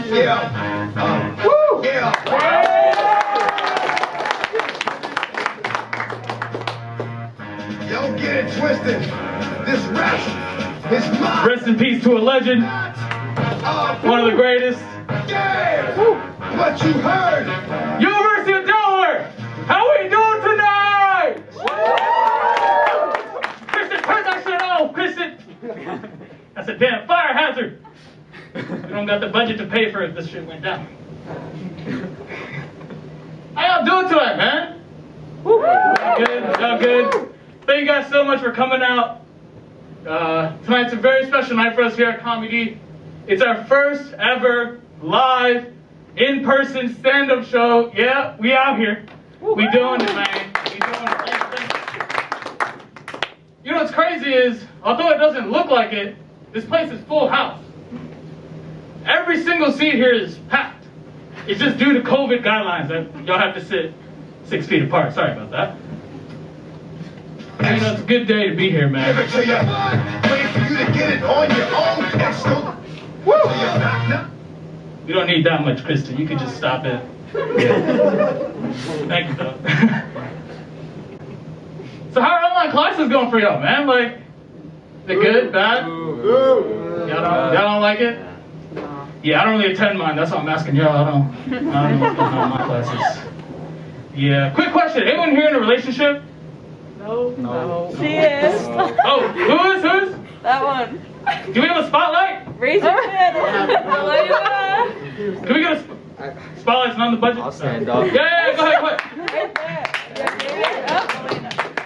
Yeah. Woo! Yeah. Don't get it twisted. This rap is mine. Rest in peace to a legend. One of the greatest. Yeah. What you heard. University of Delaware. How we doing tonight? Christian, turn that shit off, Christian. That's a damn fire hazard. We don't got the budget to pay for it if this shit went down. How y'all doing tonight, man? Y'all good? Y'all good? Thank you guys so much for coming out. Tonight's a very special night for us here at ComUDy. It's our first ever live, in-person stand-up show. Yeah, we out here. We doing it, man. We doing it. You know what's crazy is, although it doesn't look like it, this place is full house. Every single seat here is packed. It's just due to COVID guidelines that y'all have to sit 6 feet apart. Sorry about that. You know, it's a good day to be here, man. Give it to you. Wait for you to get it on your own. Excellent. Woo! You don't need that much, Krista. You can just stop it. Thank you, though. So how are online classes going for y'all, man? Like, they good, bad? Y'all don't like it? Yeah, I don't really attend mine. That's why I'm asking y'all. I don't know what's going on in my classes. Yeah. Quick question. Anyone here in a relationship? No. She is. Oh, who's? That one. Do we have a spotlight? Raise your hand. Can we get a spotlight's not on the budget? I'll stand up. Yeah, go ahead, quick. Right there.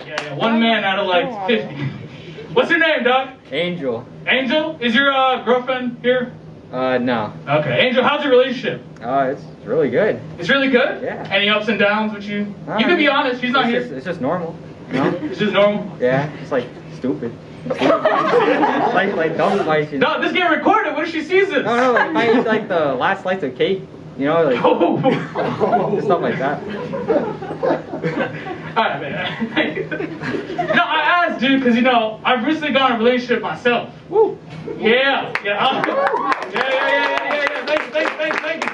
Yeah, one man out of like 50. What's your name, dog? Angel. Angel? Is your girlfriend here? No. Okay, Angel, how's your relationship? It's really good. It's really good? Yeah. Any ups and downs with you? You can be honest, she's not here. It's just normal. You know? It's just normal? Yeah, it's like stupid. like dumb, like. No, this getting recorded. What if she sees this? No, like if I eat like the last slice of cake, you know, like stuff like that. Alright, man. No, I asked, dude, because, you know, I've recently gone in a relationship myself. Woo. Yeah. Yeah. Thank you.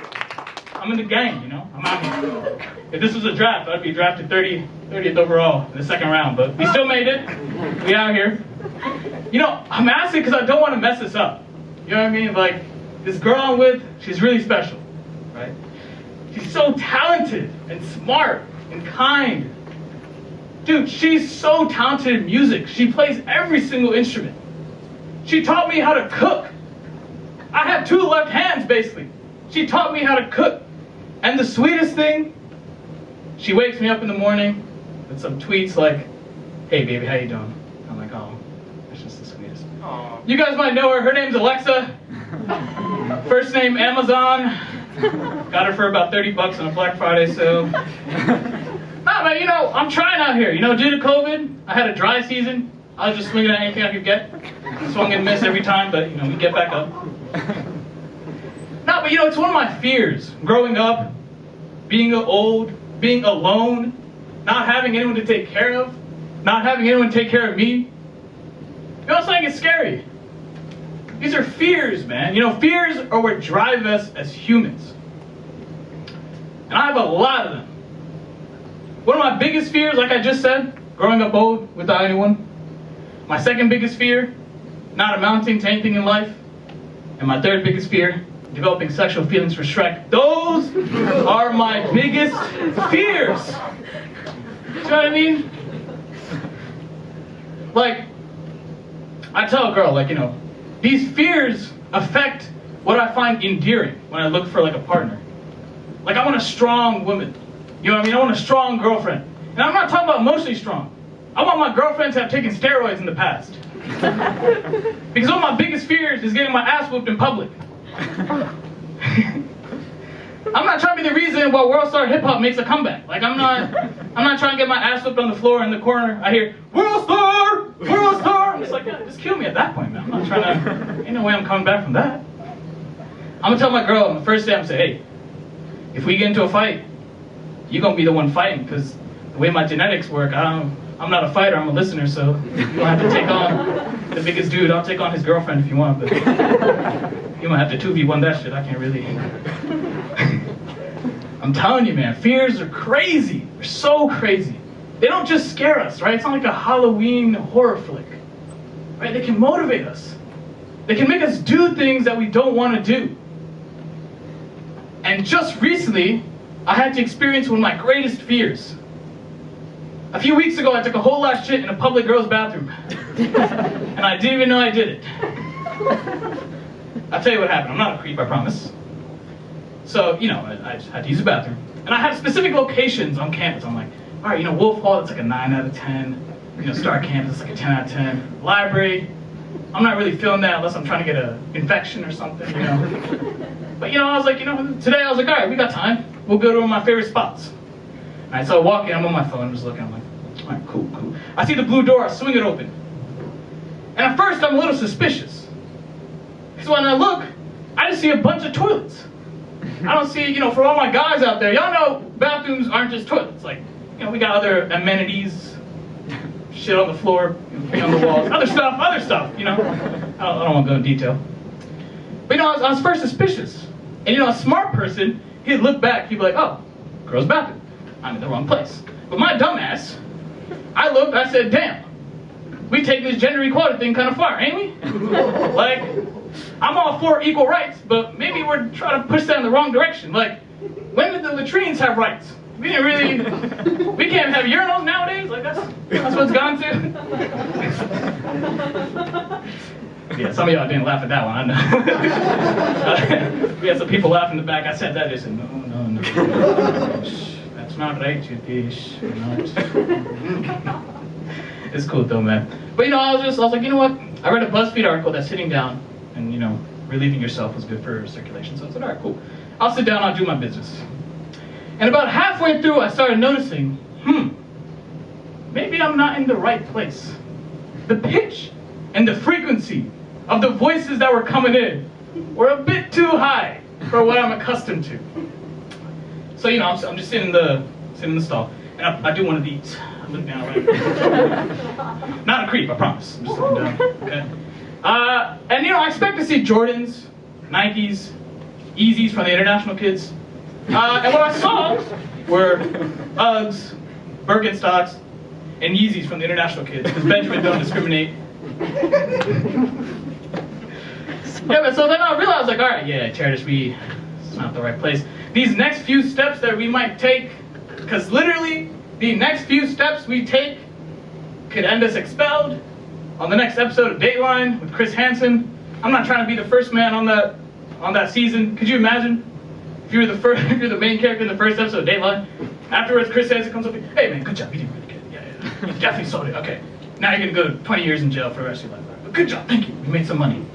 I'm in the game, you know. I'm out here. If this was a draft, I'd be drafted 30th overall in the second round, but we still made it. We out here. You know, I'm asking because I don't want to mess this up. You know what I mean? Like, this girl I'm with, she's really special, right? She's so talented and smart and kind. Dude, she's so talented in music. She plays every single instrument. She taught me how to cook. I have 2 left hands, basically. She taught me how to cook. And the sweetest thing, she wakes me up in the morning with some tweets like, "Hey baby, how you doing?" I'm like, oh, that's just the sweetest. Aww. You guys might know her. Her name's Alexa. First name Amazon. Got her for about $30 on a Black Friday sale. Nah, man, you know, I'm trying out here. You know, due to COVID, I had a dry season. I was just swinging at anything I could get. Swung and missed every time, but, you know, we get back up. No, but, you know, it's one of my fears. Growing up, being old, being alone, not having anyone to take care of, not having anyone take care of me. You know, it's like it's scary. These are fears, man. You know, fears are what drive us as humans. And I have a lot of them. One of my biggest fears, like I just said, growing up old without anyone. My second biggest fear, not amounting to anything in life. And my third biggest fear, developing sexual feelings for Shrek. Those are my biggest fears. You know what I mean? Like, I tell a girl, like, you know, these fears affect what I find endearing when I look for, like, a partner. Like, I want a strong woman. You know what I mean? I want a strong girlfriend. And I'm not talking about emotionally strong. I want my girlfriend to have taken steroids in the past. Because one of my biggest fears is getting my ass whooped in public. I'm not trying to be the reason why World Star Hip Hop makes a comeback. Like, I'm not trying to get my ass whooped on the floor in the corner. I hear, World Star! World Star! I'm just like, yeah, just kill me at that point, man. I'm not trying to, ain't no way I'm coming back from that. I'm gonna tell my girl on the first day, I'm gonna say, hey, if we get into a fight, you're gonna be the one fighting, because the way my genetics work, I'm not a fighter, I'm a listener, so you don't have to take on the biggest dude. I'll take on his girlfriend if you want, but You might have to 2v1 that shit. I can't really. I'm telling you, man, fears are crazy. They're so crazy. They don't just scare us, right? It's not like a Halloween horror flick, right? They can motivate us. They can make us do things that we don't want to do. And just recently, I had to experience one of my greatest fears. A few weeks ago, I took a whole lot of shit in a public girl's bathroom. And I didn't even know I did it. I'll tell you what happened. I'm not a creep, I promise. So, I just had to use the bathroom. And I have specific locations on campus. I'm like, all right, Wolf Hall, it's like a 9 out of 10. Star Campus, it's like a 10 out of 10. Library, I'm not really feeling that unless I'm trying to get an infection or something, But, I was like, today I was like, all right, we got time. We'll go to one of my favorite spots. All right, so I walk in, I'm on my phone, just looking, I'm like, all right, cool. I see the blue door, I swing it open. And at first, I'm a little suspicious. Because when I look, I just see a bunch of toilets. I don't see, for all my guys out there, y'all know bathrooms aren't just toilets. Like, we got other amenities, shit on the floor, paint on the walls, other stuff, I don't want to go in detail. But, I was first suspicious. And, a smart person, he'd look back, he'd be like, oh, girl's bathroom. I'm in the wrong place. But my dumbass, I looked, I said, damn, we take this gender equality thing kind of far, ain't we? Like, I'm all for equal rights, but maybe we're trying to push that in the wrong direction. Like, when did the latrines have rights? We can't have urinals nowadays? Like, that's what it's gone to? Yeah, some of y'all didn't laugh at that one, I know. We had some people laughing in the back. I said that, they said, no. That's not right, Cheritesh. It's cool though, man. But I was like, you know what? I read a BuzzFeed article that sitting down and relieving yourself was good for circulation. So I said, all right, cool. I'll sit down, I'll do my business. And about halfway through, I started noticing, maybe I'm not in the right place. The pitch and the frequency of the voices that were coming in were a bit too high for what I'm accustomed to. So, I'm just sitting in the stall, and I do one of these. I look down, right? Not a creep, I promise. I'm just looking down, okay? And, I expect to see Jordans, Nikes, Yeezys from the international kids. And what I saw were Uggs, Birkenstocks, and Yeezys from the international kids, because Benjamin don't discriminate. Yeah, but so then I realized, like, all right, yeah, Cheritesh, it's not the right place. These next few steps that we might take, because literally, the next few steps we take could end us expelled on the next episode of Dateline with Chris Hansen. I'm not trying to be the first man on that season. Could you imagine if you're the main character in the first episode of Dateline? Afterwards, Chris Hansen comes up and, hey man, good job, you did really good. Yeah. You definitely sold it. Okay, now you're gonna go 20 years in jail for the rest of your life. But good job, thank you. You made some money.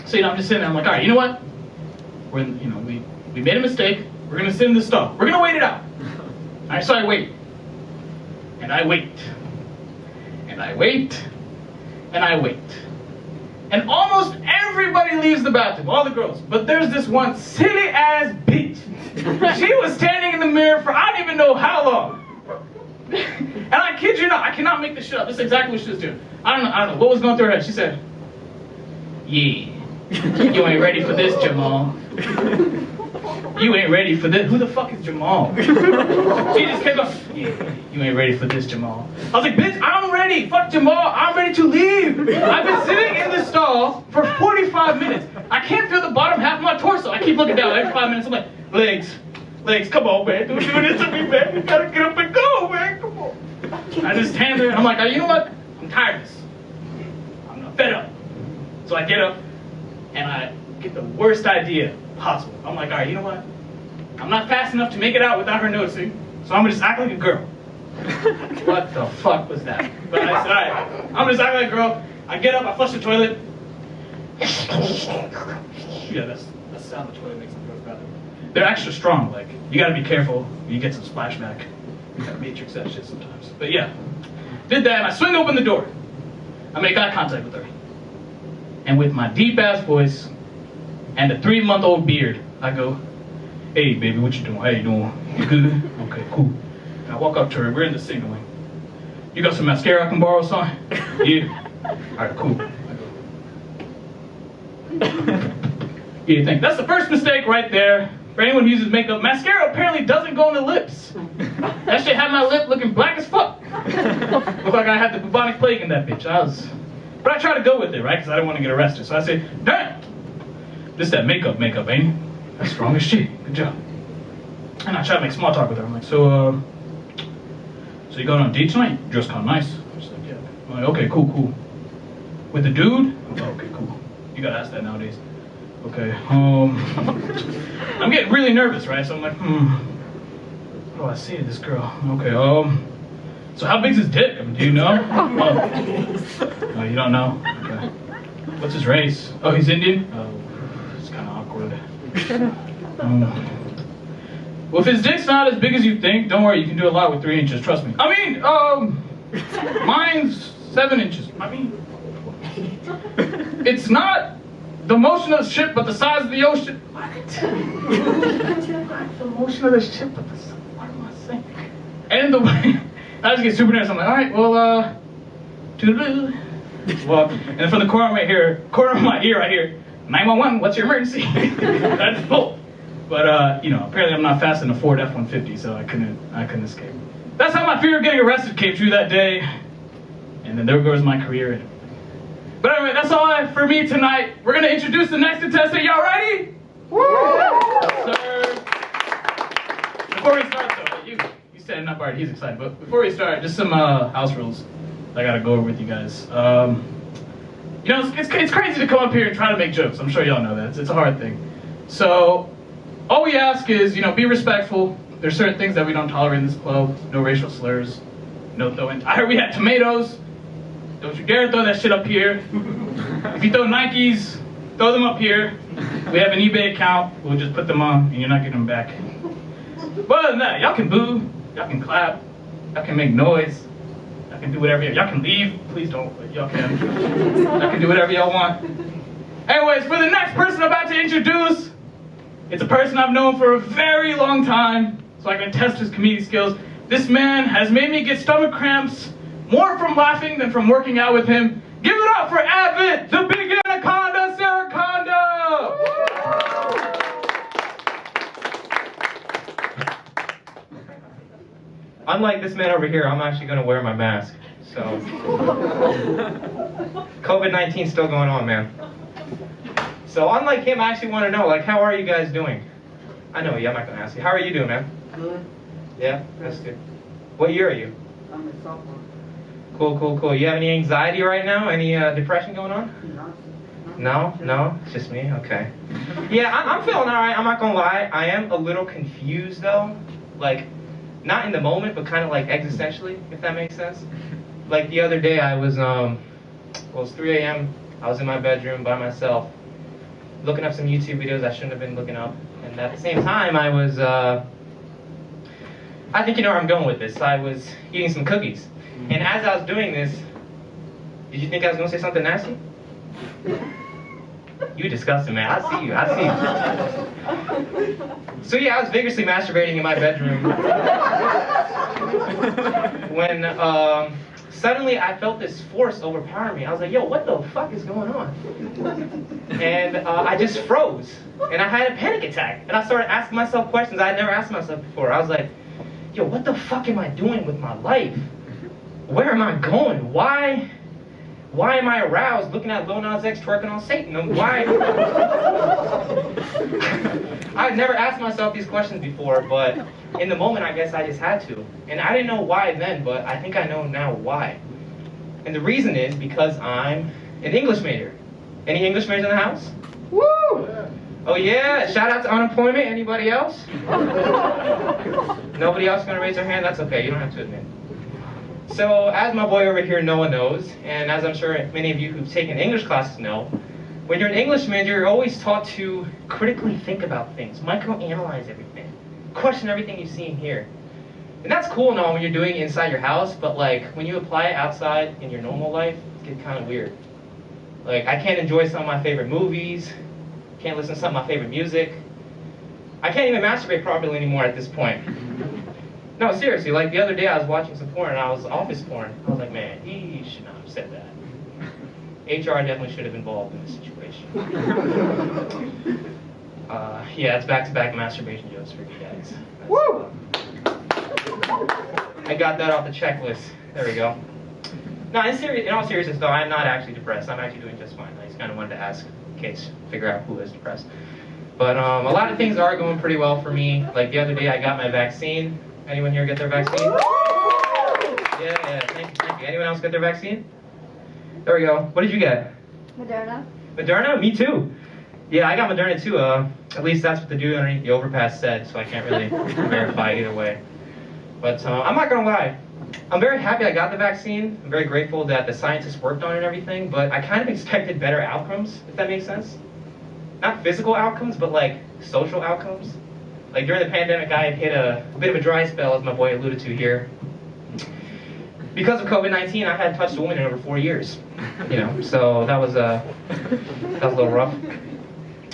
So I'm just sitting there. I'm like, all right, you know what? We made a mistake. We're gonna sit in the stall. We're gonna wait it out. All right, so I wait, and I wait, and I wait, and I wait, and almost everybody leaves the bathroom, all the girls. But there's this one silly ass bitch. She was standing in the mirror for I don't even know how long. And I kid you not, I cannot make this shit up. This is exactly what she was doing. I don't know what was going through her head. She said, "Yeah, you ain't ready for this, Jamal. You ain't ready for this." Who the fuck is Jamal? She just kept going, "Yeah, you ain't ready for this, Jamal." I was like, bitch, I'm ready. Fuck Jamal. I'm ready to leave. I've been sitting in the stall for 45 minutes. I can't feel the bottom half of my torso. I keep looking down every 5 minutes. I'm like, legs, come on, man. Don't do this to me, man. You gotta get up and go, man. Come on. I just stand there and I'm like, you know what? I'm tired of this. I'm not fed up. So I get up and I get the worst idea possible. I'm like, all right, you know what? I'm not fast enough to make it out without her noticing, so I'm gonna just act like a girl. What the fuck was that? But I said, all right, I'm just acting like a girl. I get up, I flush the toilet. Yeah, that's the sound the toilet makes in the girls' bathroom. They're extra strong, like, you gotta be careful. You get some splashback. You gotta matrix that shit sometimes. But yeah, did that, and I swing open the door. I make eye contact with her. And with my deep-ass voice and a 3-month-old beard, I go, "Hey, baby, what you doing? How you doing? You good? Okay, cool." And I walk up to her. We're in the sink. I'm like, "You got some mascara I can borrow, son?" "Yeah." "All right, cool." I go, You think that's the first mistake right there. For anyone who uses makeup, mascara apparently doesn't go on the lips. That shit had my lip looking black as fuck. Looked like I had the bubonic plague in that bitch. But I tried to go with it, right? Because I didn't want to get arrested. So I said, damn, this that makeup, ain't it? That's strong as shit. Good job. And I tried to make small talk with her. I'm like, so you going on a date tonight? You dress kind of nice. She's like, yeah. I'm like, okay, cool. With the dude? I'm like, okay, cool. You gotta ask that nowadays. Okay, I'm getting really nervous, right? So I'm like, what do I say to this girl? Okay, so how big's his dick? I mean, do you know? Oh, you don't know? Okay. What's his race? Oh, he's Indian? Oh, it's kind of awkward. Well, if his dick's not as big as you think, don't worry, you can do a lot with 3 inches, trust me. I mean, mine's 7 inches. I mean, it's not the motion of the ship, but the size of the ocean. What? The motion of the ship, but the size. What am I saying? And the way I just get super nervous. I'm like, all right, well, toodaloo. Well, and from the corner of my ear, I hear 911. What's your emergency? That's full. But apparently I'm not fast in a Ford F-150, so I couldn't escape. That's how my fear of getting arrested came true that day. And then there goes my career. But anyway, that's all for me tonight. We're going to introduce the next contestant. Y'all ready? Woo! Yes, sir. Before we start, though, you standing up already. He's excited. But before we start, just some house rules I got to go over with you guys. It's crazy to come up here and try to make jokes. I'm sure y'all know that. It's a hard thing. So all we ask is, be respectful. There's certain things that we don't tolerate in this club. No racial slurs. No throwing. I heard we had tomatoes. Don't you dare throw that shit up here. If you throw Nikes, throw them up here. We have an eBay account. We'll just put them on, and you're not getting them back. But other than that, y'all can boo. Y'all can clap. Y'all can make noise. Y'all can do whatever. Y'all can leave. Please don't. But y'all can. Y'all can do whatever y'all want. Anyways, for the next person I'm about to introduce, it's a person I've known for a very long time, so I can test his comedic skills. This man has made me get stomach cramps more from laughing than from working out with him. Give it up for Advith, the big anaconda, Cheritesh! Unlike this man over here, I'm actually going to wear my mask. So, COVID-19 still going on, man. So unlike him, I actually want to know, how are you guys doing? I know you, I'm not going to ask you. How are you doing, man? Good. Yeah, that's good. What year are you? I'm a sophomore. Cool. You have any anxiety right now? Any depression going on? No? It's just me? Okay. Yeah, I'm feeling alright, I'm not gonna lie. I am a little confused though. Not in the moment, but kind of existentially, if that makes sense. The other day I was, it was 3 a.m. I was in my bedroom by myself, looking up some YouTube videos I shouldn't have been looking up. And at the same time, I was, I think you know where I'm going with this. I was eating some cookies. And as I was doing this, did you think I was going to say something nasty? You disgusting, man. I see you. So yeah, I was vigorously masturbating in my bedroom when suddenly I felt this force overpower me. I was like, yo, what the fuck is going on? And I just froze. And I had a panic attack. And I started asking myself questions I had never asked myself before. I was like, yo, what the fuck am I doing with my life? Where am I going? Why am I aroused looking at Lil Nas X twerking on Satan? Why? I've never asked myself these questions before, but in the moment, I guess I just had to. And I didn't know why then, but I think I know now why. And the reason is because I'm an English major. Any English majors in the house? Woo! Oh yeah, shout out to unemployment. Anybody else? Nobody else gonna raise their hand? That's okay, you don't have to admit. So, as my boy over here, Noah, knows, and as I'm sure many of you who've taken English classes know, when you're an English major, you're always taught to critically think about things, microanalyze everything, question everything you see and hear. And that's cool and all when you're doing it inside your house, but when you apply it outside in your normal life, it gets kind of weird. I can't enjoy some of my favorite movies, can't listen to some of my favorite music. I can't even masturbate properly anymore at this point. No, seriously, the other day I was watching some porn and I was office porn. I was like, man, he should not have said that. HR definitely should have been involved in this situation. Yeah, it's back-to-back masturbation jokes for you guys. Woo! I got that off the checklist. There we go. No, in all seriousness though, I'm not actually depressed. I'm actually doing just fine. I just kind of wanted to ask in case, figure out who is depressed. But a lot of things are going pretty well for me. Like the other day, I got my vaccine. Anyone here get their vaccine? Yeah, thank you. Anyone else get their vaccine? There we go. What did you get? Moderna. Moderna? Me too. Yeah, I got Moderna too. At least that's what the dude underneath the overpass said, so I can't really verify either way. But I'm not gonna lie. I'm very happy I got the vaccine. I'm very grateful that the scientists worked on it and everything, but I kind of expected better outcomes, if that makes sense. Not physical outcomes, but like social outcomes. Like during the pandemic, I had hit a bit of a dry spell, as my boy alluded to here. Because of COVID-19, I hadn't touched a woman in over 4 years. You know, so that was a little rough.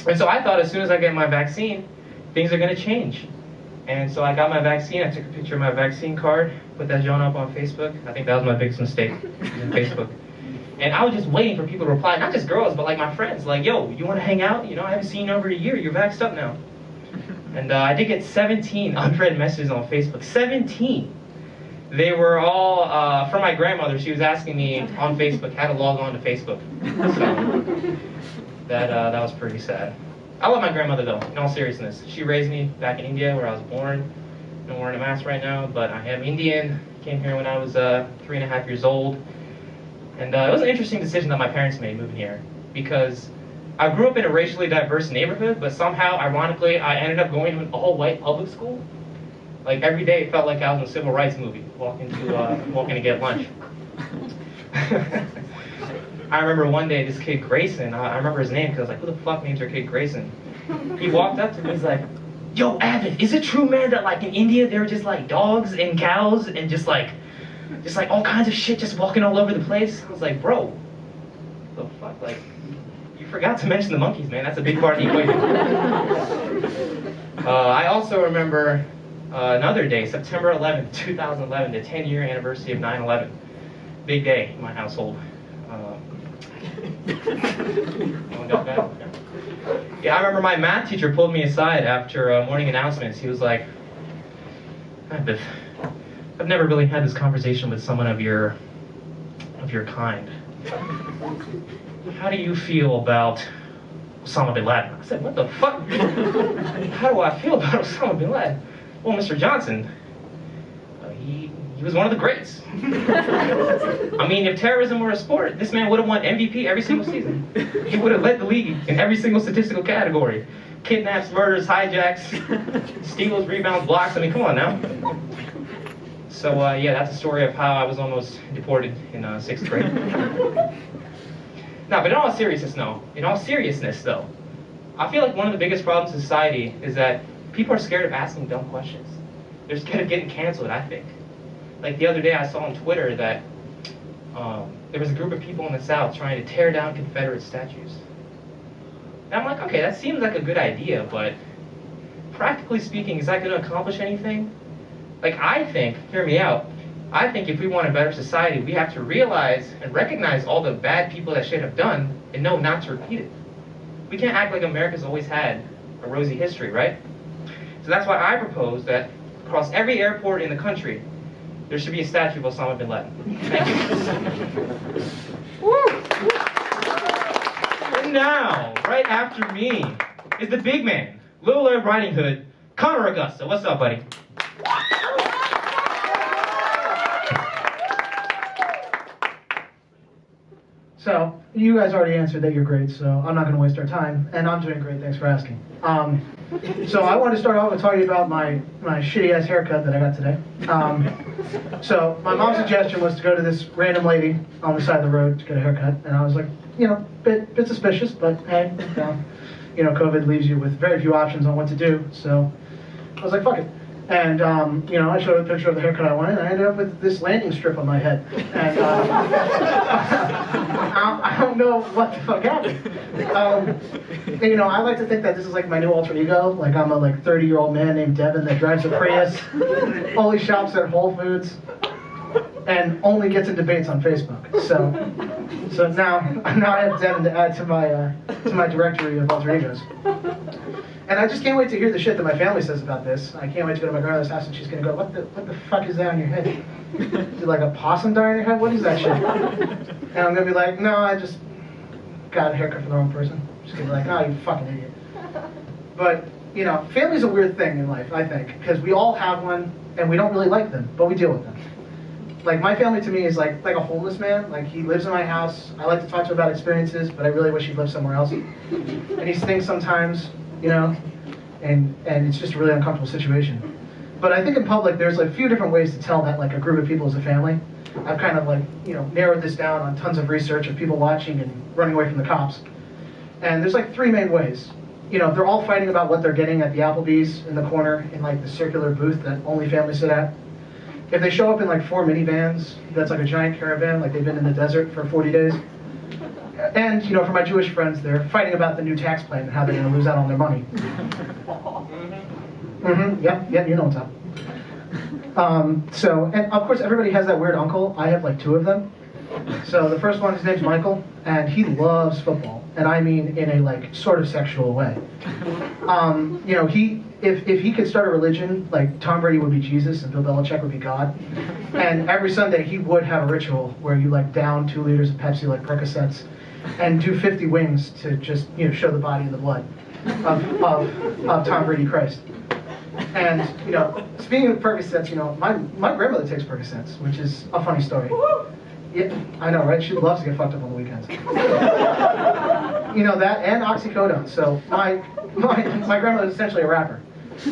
And so I thought as soon as I get my vaccine, things are gonna change. And so I got my vaccine, I took a picture of my vaccine card, put that John up on Facebook. I think that was my biggest mistake, using Facebook. And I was just waiting for people to reply, not just girls, but like my friends, like, yo, you wanna hang out? You know, I haven't seen you in over a year, you're vaxxed up now. And I did get 17 unread messages on Facebook, 17. They were all from my grandmother. She was asking me on Facebook how to log on to Facebook. So that was pretty sad. I love my grandmother though, in all seriousness. She raised me back in India where I was born. I'm wearing a mask right now, but I am Indian. Came here when I was 3.5 years old. And it was an interesting decision that my parents made moving here, because I grew up in a racially diverse neighborhood, but somehow, ironically, I ended up going to an all-white public school. Like every day, it felt like I was in a civil rights movie, walking to get lunch. I remember one day, this kid Grayson, I remember his name because I was like, who the fuck names their kid Grayson? He walked up to me, he's like, yo, Advith, is it true, man, that like in India, there were just like dogs and cows and just like all kinds of shit just walking all over the place? I was like, bro, what the fuck? Like, you forgot to mention the monkeys, man. That's a big part of the equation. I also remember another day, September 11th, 2011, the 10-year anniversary of 9/11. Big day in my household. Anyone got that? Yeah, I remember my math teacher pulled me aside after morning announcements. He was like, Advith, I've never really had this conversation with someone of your kind. How do you feel about Osama bin Laden? I said, what the fuck? How do I feel about Osama bin Laden? Well, Mr. Johnson, he was one of the greats. I mean, if terrorism were a sport, this man would have won MVP every single season. He would have led the league in every single statistical category. Kidnaps, murders, hijacks, steals, rebounds, blocks. I mean, come on now. So, yeah, that's a story of how I was almost deported in 6th grade. No, but in all seriousness, though, I feel like one of the biggest problems in society is that people are scared of asking dumb questions. They're scared of getting canceled, I think. Like the other day I saw on Twitter that there was a group of people in the South trying to tear down Confederate statues. And I'm like, okay, that seems like a good idea, but practically speaking, is that going to accomplish anything? Like, I think, hear me out, I think if we want a better society, we have to realize and recognize all the bad people that shit have done and know not to repeat it. We can't act like America's always had a rosy history, right? So that's why I propose that across every airport in the country, there should be a statue of Osama bin Laden. Thank you. And now, right after me, is the big man, Little Red Riding Hood, Connor Augusta. What's up, buddy? So, you guys already answered that you're great, so I'm not going to waste our time, and I'm doing great, thanks for asking. So I want to start off with talking about my shitty-ass haircut that I got today. So my mom's suggestion was to go to this random lady on the side of the road to get a haircut, and I was like, you know, bit suspicious, but hey, you know, COVID leaves you with very few options on what to do, so I was like, fuck it. And, you know, I showed her a picture of the haircut I wanted, and I ended up with this landing strip on my head. And I don't know what the fuck happened. You know, I like to think that this is like my new alter ego. Like, I'm a 30-year-old man named Devin that drives a Prius, only shops at Whole Foods. and only gets in debates on Facebook. So now I have Devin to add to my directory of alter egos. And I just can't wait to hear the shit that my family says about this. I can't wait to go to my grandmother's house and she's gonna go, what the fuck is that on your head? Is it like a possum die on your head? What is that shit? And I'm gonna be like, no, I just got a haircut from the wrong person. She's gonna be like, oh, you fucking idiot. But, you know, family's a weird thing in life, I think, because we all have one and we don't really like them, but we deal with them. Like, my family to me is like a homeless man. Like, he lives in my house. I like to talk to him about experiences, but I really wish he lived somewhere else. And he stinks sometimes, you know, and it's just a really uncomfortable situation. But I think in public, there's like a few different ways to tell that like a group of people is a family. I've kind of like, you know, narrowed this down on tons of research of people watching and running away from the cops. And there's like 3 main ways. You know, they're all fighting about what they're getting at the Applebee's in the corner in like the circular booth that only families sit at. If they show up in like 4 minivans, that's like a giant caravan, like they've been in the desert for 40 days. And, you know, for my Jewish friends, they're fighting about the new tax plan and how they're going to lose out on their money. Yep, you know what's up. So, and of course, everybody has that weird uncle. I have like 2 of them. So the first one, his name's Michael, and he loves football, and I mean in a like sort of sexual way. You know, if he could start a religion, like Tom Brady would be Jesus and Bill Belichick would be God, and every Sunday he would have a ritual where you like down 2 liters of Pepsi like Percocets, and do 50 wings to just, you know, show the body and the blood of Tom Brady Christ. And, you know, speaking of Percocets, you know, my grandmother takes Percocets, which is a funny story. Yeah, I know, right? She loves to get fucked up on the weekends. You know, that and oxycodone. So my grandmother is essentially a rapper.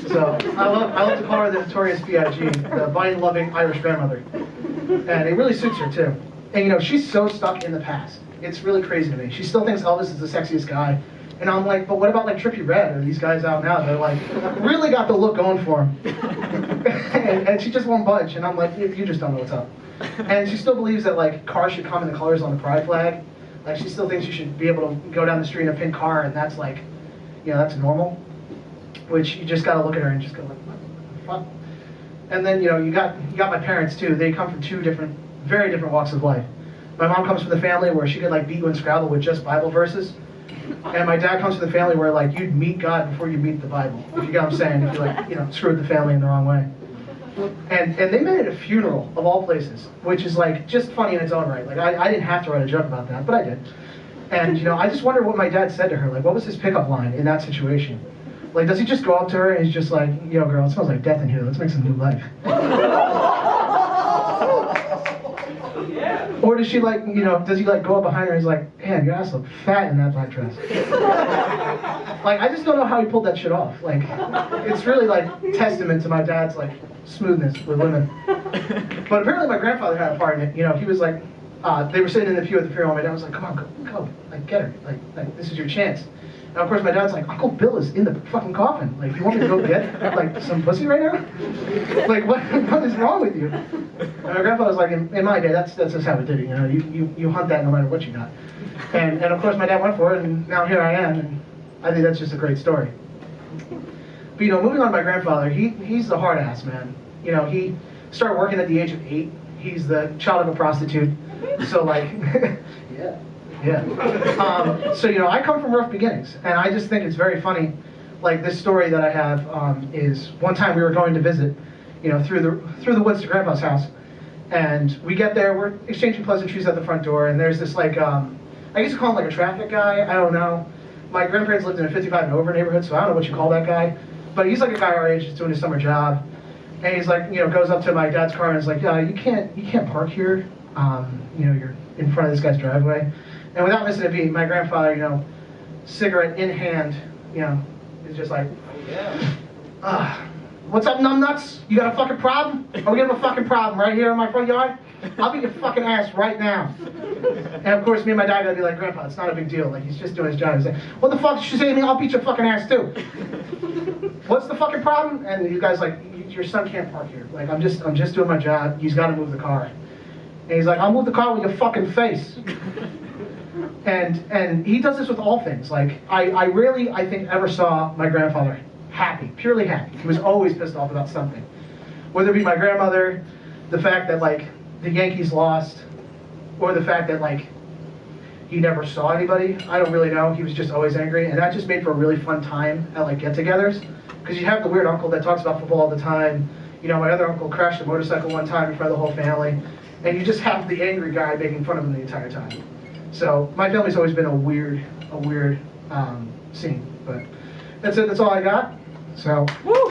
So I love to call her the notorious B.I.G., the vine-loving Irish grandmother. And it really suits her, too. And, you know, she's so stuck in the past. It's really crazy to me. She still thinks Elvis is the sexiest guy. And I'm like, but what about like Trippie Redd or these guys out now? They're like, really got the look going for them. and she just won't budge. And I'm like, you just don't know what's up. And she still believes that like cars should come in the colors on the pride flag. Like she still thinks you should be able to go down the street in a pink car and that's like, you know, that's normal. Which you just gotta look at her and just go like, what the fuck? And then, you know, you got my parents too. They come from 2 very different walks of life. My mom comes from the family where she could like beat you in Scrabble with just Bible verses. And my dad comes from the family where like you'd meet God before you meet the Bible. If you get what I'm saying, if you like, you know, screwed the family in the wrong way. And they met at a funeral of all places, which is like just funny in its own right. Like I didn't have to write a joke about that, but I did. And you know, I just wonder what my dad said to her. Like, what was his pickup line in that situation? Like, does he just go up to her and he's just like, yo, girl, it smells like death in here. Let's make some new life. Or does she like, you know, does he like go up behind her and he's like, man, your ass look fat in that black dress. Like, I just don't know how he pulled that shit off. Like, it's really like testament to my dad's like smoothness with women. But apparently my grandfather had a part in it. You know, he was like, they were sitting in the pew at the funeral. My dad was like, come on, go, like get her. Like this is your chance. And of course my dad's like, Uncle Bill is in the fucking coffin. Like, you want me to go get like some pussy right now? Like, what is wrong with you? And my grandfather was like, in my day, that's just how we did it. You know, you hunt that no matter what you got. And of course my dad went for it, and now here I am. And I think that's just a great story. But you know, moving on to my grandfather, he's the hard ass, man. You know, he started working at the age of 8. He's the child of a prostitute. So like, yeah. So, you know, I come from rough beginnings, and I just think it's very funny. Like, this story that I have is one time we were going to visit, you know, through the woods to Grandpa's house, and we get there, we're exchanging pleasantries at the front door, and there's this, like, I used to call him, like, a traffic guy, I don't know. My grandparents lived in a 55 and over neighborhood, so I don't know what you call that guy, but he's, like, a guy our age just doing his summer job, and he's, like, you know, goes up to my dad's car and is like, yeah, you can't park here, you know, you're in front of this guy's driveway. And without missing a beat, my grandfather, you know, cigarette in hand, you know, is just like, what's up, numbnuts? You got a fucking problem? Are we gonna have a fucking problem right here in my front yard? I'll beat your fucking ass right now. And of course, me and my dad gotta be like, Grandpa, it's not a big deal. Like, he's just doing his job. He's like, what the fuck did you say to me? I'll beat your fucking ass too. What's the fucking problem? And you guys like, your son can't park here. Like, I'm just doing my job. He's gotta move the car. And he's like, I'll move the car with your fucking face. And he does this with all things. Like, I rarely, I think, ever saw my grandfather happy, purely happy. He was always pissed off about something. Whether it be my grandmother, the fact that, like, the Yankees lost, or the fact that like he never saw anybody. I don't really know. He was just always angry, and that just made for a really fun time at like get-togethers, because you have the weird uncle that talks about football all the time. You know, my other uncle crashed a motorcycle one time in front of the whole family, and you just have the angry guy making fun of him the entire time. So my family's always been a weird scene. But that's it. That's all I got. So. Woo!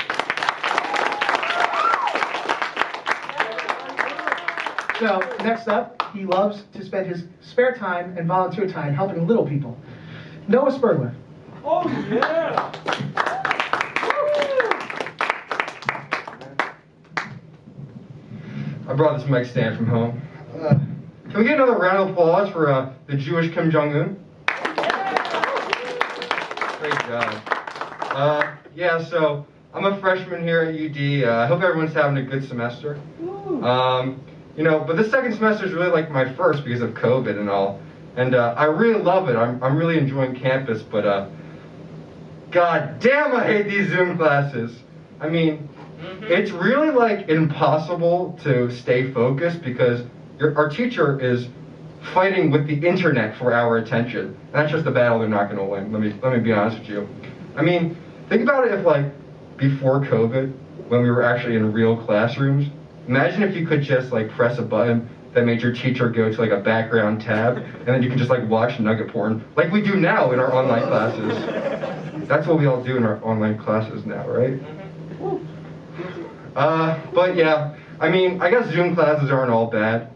So next up, he loves to spend his spare time and volunteer time helping little people. Noah Spergman. Oh yeah! I brought this mic stand from home. Can we get another round of applause for the Jewish Kim Jong-un? Great job. Yeah, so I'm a freshman here at UD. I hope everyone's having a good semester. You know, but this second semester is really like my first because of COVID and all. And I really love it. I'm really enjoying campus, but god damn, I hate these Zoom classes. I mean, it's really like impossible to stay focused because our teacher is fighting with the internet for our attention. And that's just a battle they're not going to win. Let me be honest with you. I mean, think about it if like before COVID, when we were actually in real classrooms. Imagine if you could just like press a button that made your teacher go to like a background tab, and then you can just like watch nugget porn like we do now in our online classes. That's what we all do in our online classes now, right? But yeah, I mean, I guess Zoom classes aren't all bad.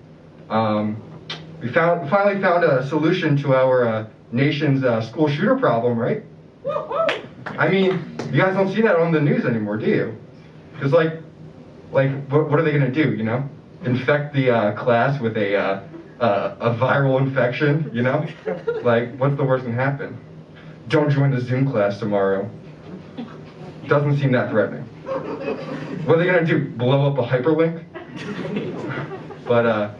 We finally found a solution to our nation's school shooter problem, right? I mean, you guys don't see that on the news anymore, do you? Because like, what are they gonna do? You know, infect the class with a viral infection? You know, like what's the worst that can happen? Don't join the Zoom class tomorrow. Doesn't seem that threatening. What are they gonna do? Blow up a hyperlink? But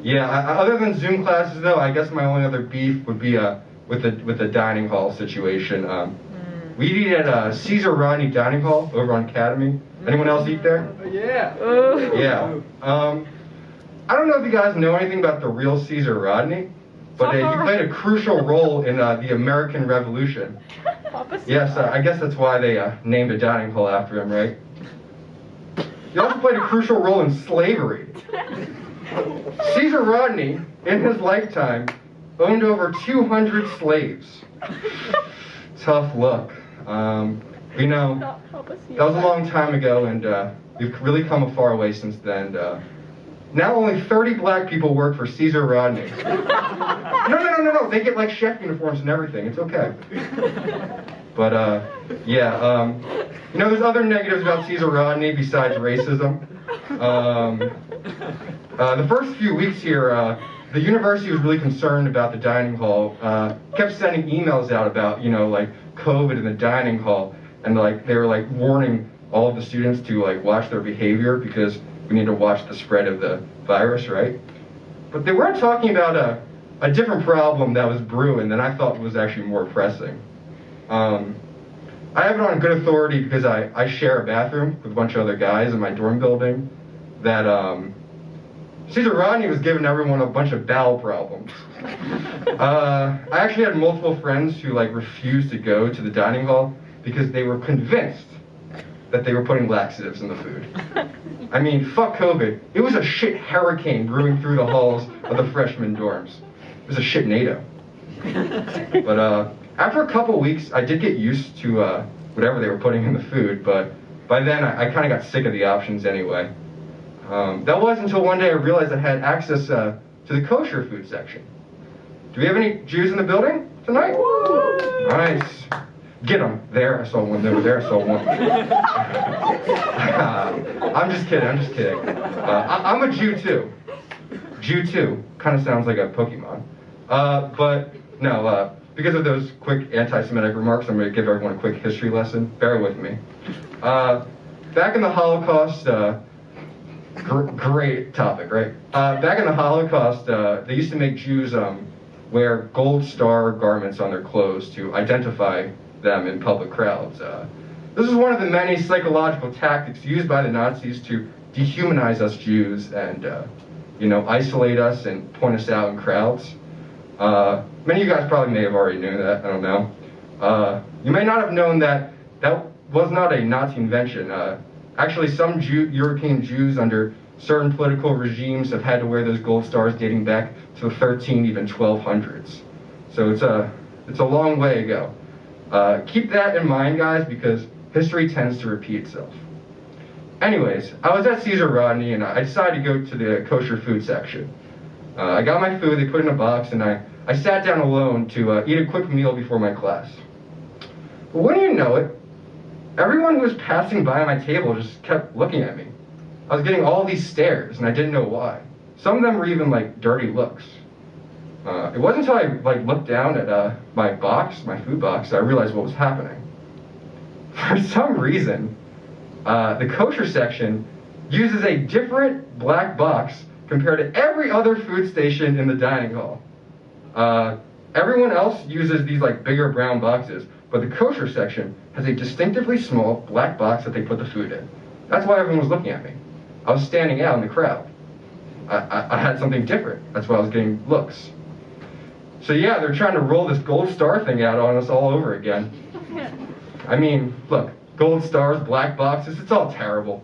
yeah. Other than Zoom classes, though, I guess my only other beef would be with the dining hall situation. We eat at Caesar Rodney Dining Hall over on Academy. Anyone else eat there? Yeah. Yeah. I don't know if you guys know anything about the real Caesar Rodney, but he played a crucial role in the American Revolution. Yes, I guess that's why they named a dining hall after him, right? He also played a crucial role in slavery. Caesar Rodney, in his lifetime, owned over 200 slaves. Tough luck. You know, that was a long time ago, and we've really come a far way since then. Now only 30 black people work for Caesar Rodney. No. They get like chef uniforms and everything. It's okay. But yeah, you know, there's other negatives about Caesar Rodney besides racism. The first few weeks here, the university was really concerned about the dining hall. Kept sending emails out about, you know, like COVID in the dining hall, and like they were like warning all of the students to like watch their behavior because we need to watch the spread of the virus, right? But they weren't talking about a different problem that was brewing that I thought was actually more pressing. I have it on good authority because I share a bathroom with a bunch of other guys in my dorm building that Caesar Rodney was giving everyone a bunch of bowel problems. I actually had multiple friends who like refused to go to the dining hall because they were convinced that they were putting laxatives in the food. I mean, fuck COVID. It was a shit hurricane brewing through the halls of the freshman dorms. It was a shit NATO. But after a couple weeks, I did get used to whatever they were putting in the food, but by then I kind of got sick of the options anyway. That was until one day I realized I had access to the kosher food section. Do we have any Jews in the building tonight? Nice. Get them. There, I saw one. Over there, I saw one. I'm just kidding. I'm a Jew too. Jew too. Kind of sounds like a Pokemon. But no, because of those quick anti-Semitic remarks, I'm going to give everyone a quick history lesson. Bear with me. Back in the Holocaust, great topic, right? Back in the Holocaust, they used to make Jews wear gold star garments on their clothes to identify them in public crowds. This is one of the many psychological tactics used by the Nazis to dehumanize us Jews and, isolate us and point us out in crowds. Many of you guys probably may have already known that, I don't know. You may not have known that that was not a Nazi invention. Actually, some European Jews under certain political regimes have had to wear those gold stars dating back to the 13, even 1200s. So it's a long way ago. Keep that in mind, guys, because history tends to repeat itself. Anyways, I was at Caesar Rodney and I decided to go to the kosher food section. I got my food, they put it in a box, and I sat down alone to eat a quick meal before my class. But wouldn't you know it, everyone who was passing by my table just kept looking at me. I was getting all these stares, and I didn't know why. Some of them were even like dirty looks. It wasn't until I looked down at my food box, that I realized what was happening. For some reason, the kosher section uses a different black box compared to every other food station in the dining hall. Everyone else uses these bigger brown boxes, but the kosher section has a distinctively small black box that they put the food in. That's why everyone was looking at me. I was standing out in the crowd. I had something different. That's why I was getting looks. So yeah, they're trying to roll this gold star thing out on us all over again. I mean, look, gold stars, black boxes, it's all terrible.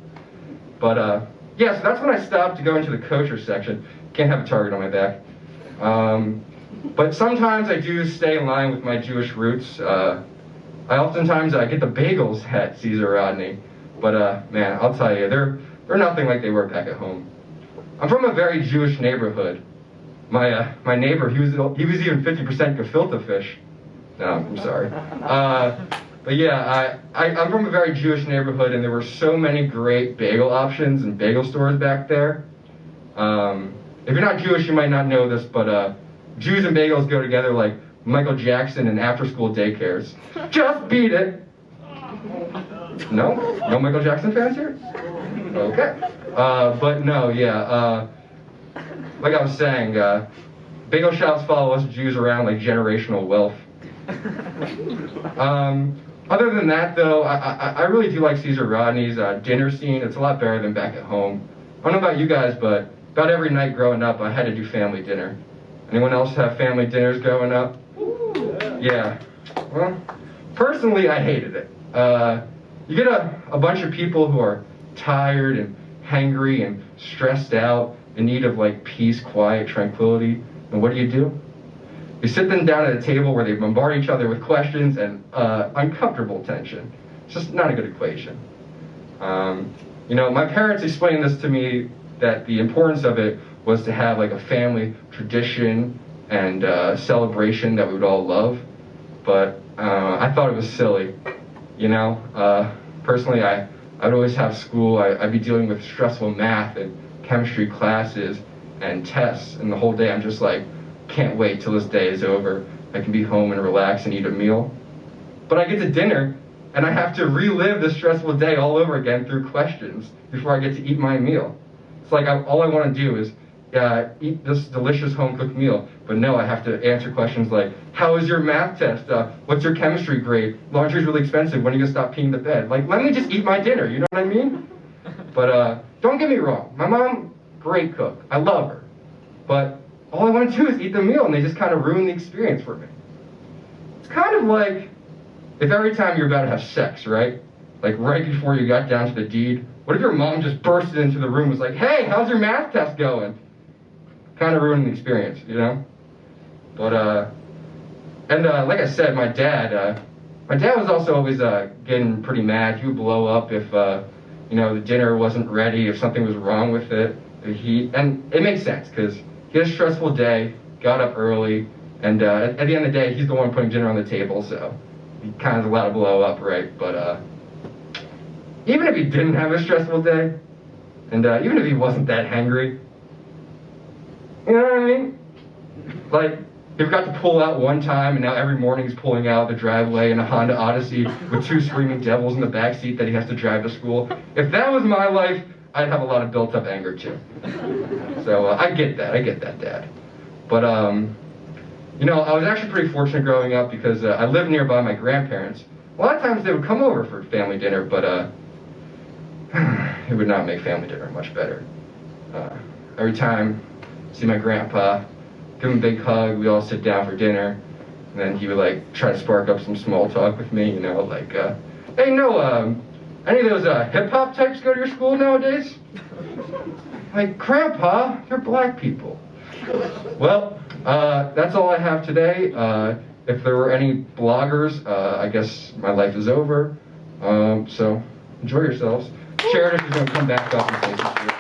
But yeah, so that's when I stopped to go into the kosher section. Can't have a target on my back. But sometimes I do stay in line with my Jewish roots. I oftentimes get the bagels at Caesar Rodney. But man, I'll tell you, they're nothing like they were back at home. I'm from a very Jewish neighborhood. My neighbor, he was even 50% gefilte fish. No, I'm sorry. But yeah, I'm from a very Jewish neighborhood, and there were so many great bagel options and bagel stores back there. If you're not Jewish, you might not know this, but Jews and bagels go together like Michael Jackson and after-school daycares. Just beat it. No? No Michael Jackson fans here? Okay. But no, yeah. Like I was saying, bagel shops follow us Jews around like generational wealth. Other than that, though, I really do like Caesar Rodney's dinner scene. It's a lot better than back at home. I don't know about you guys, but about every night growing up, I had to do family dinner. Anyone else have family dinners growing up? Yeah. Well, personally, I hated it. You get a bunch of people who are tired and hangry and stressed out, in need of peace, quiet, tranquility. And what do? You sit them down at a table where they bombard each other with questions and uncomfortable tension. It's just not a good equation. My parents explained this to me, that the importance of it was to have a family tradition and celebration that we would all love. But I thought it was silly. Personally, I'd always have school. I'd be dealing with stressful math and chemistry classes and tests, and the whole day I'm just can't wait till this day is over. I can be home and relax and eat a meal. But I get to dinner and I have to relive the stressful day all over again through questions before I get to eat my meal. It's all I want to do is eat this delicious home-cooked meal, but no, I have to answer questions like, how was your math test? What's your chemistry grade? Laundry's really expensive. When are you going to stop peeing the bed? Let me just eat my dinner, you know what I mean? But don't get me wrong, my mom, great cook. I love her. But all I want to do is eat the meal, and they just kind of ruin the experience for me. It's kind of like if every time you're about to have sex, right? Right before you got down to the deed, what if your mom just bursted into the room and was like, hey, how's your math test going? Kind of ruined the experience, But, like I said, my dad was also always getting pretty mad. He would blow up if, the dinner wasn't ready, if something was wrong with it. And it makes sense, because he had a stressful day, got up early, and at the end of the day, he's the one putting dinner on the table, so he kind of allowed to blow up, right? But even if he didn't have a stressful day, and even if he wasn't that hangry, you know what I mean? He forgot to pull out one time, and now every morning he's pulling out the driveway in a Honda Odyssey with two screaming devils in the backseat that he has to drive to school. If that was my life, I'd have a lot of built-up anger, too. So I get that, Dad. But, I was actually pretty fortunate growing up because I lived nearby my grandparents. A lot of times they would come over for family dinner, but it would not make family dinner much better. every time I see my grandpa, give him a big hug, we all sit down for dinner, and then he would like try to spark up some small talk with me, you know, like, hey, no, any of those hip-hop types go to your school nowadays? Like, Grandpa, they're black people. Well, that's all I have today. If there were any bloggers, I guess my life is over. So enjoy yourselves. Cheritesh is going to come back up and say some shit.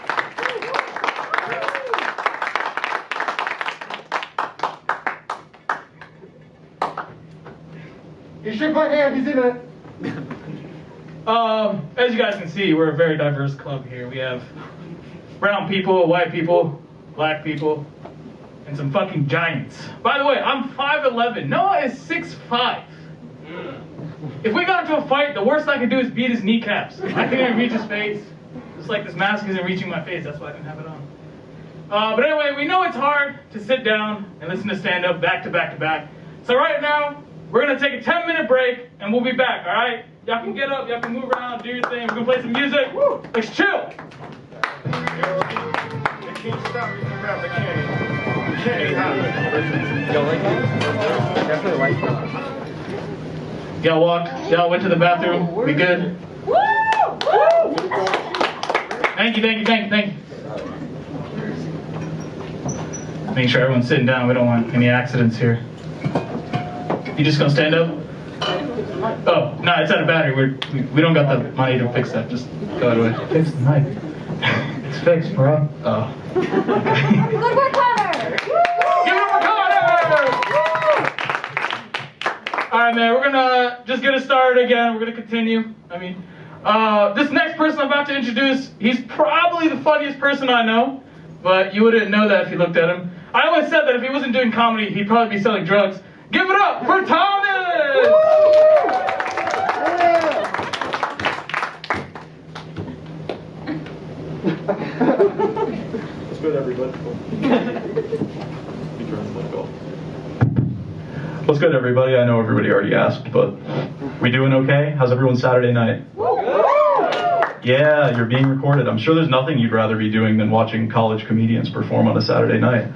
He shook my hand, he's in it. As you guys can see, we're a very diverse club here. We have brown people, white people, black people, and some fucking giants. By the way, I'm 5'11". Noah is 6'5". If we got into a fight, the worst I could do is beat his kneecaps. I can't even reach his face. Just like this mask isn't reaching my face, that's why I didn't have it on. But anyway, we know it's hard to sit down and listen to stand-up back to back to back. So right now, we're gonna take a 10-minute break and we'll be back, alright? Y'all can get up, y'all can move around, do your thing. We're gonna play some music. Let's chill. They can't stop me from rapping, can't happen. Y'all like that? Definitely like that. Y'all walked, y'all went to the bathroom. We good? Thank you. Make sure everyone's sitting down. We don't want any accidents here. You just gonna stand up? Oh, no, it's out of battery. We don't got the money to fix that. Just go away. Fix the mic. It's fixed, bro. Oh. Good work, Connor! Give it up for Connor! Alright, man, we're gonna just get it started again. We're gonna continue. This next person I'm about to introduce, he's probably the funniest person I know, but you wouldn't know that if you looked at him. I always said that if he wasn't doing comedy, he'd probably be selling drugs. Give it up for Tomas! What's good, everybody? What's good, everybody? I know everybody already asked, but we doing okay? How's everyone's Saturday night? Yeah, you're being recorded. I'm sure there's nothing you'd rather be doing than watching college comedians perform on a Saturday night.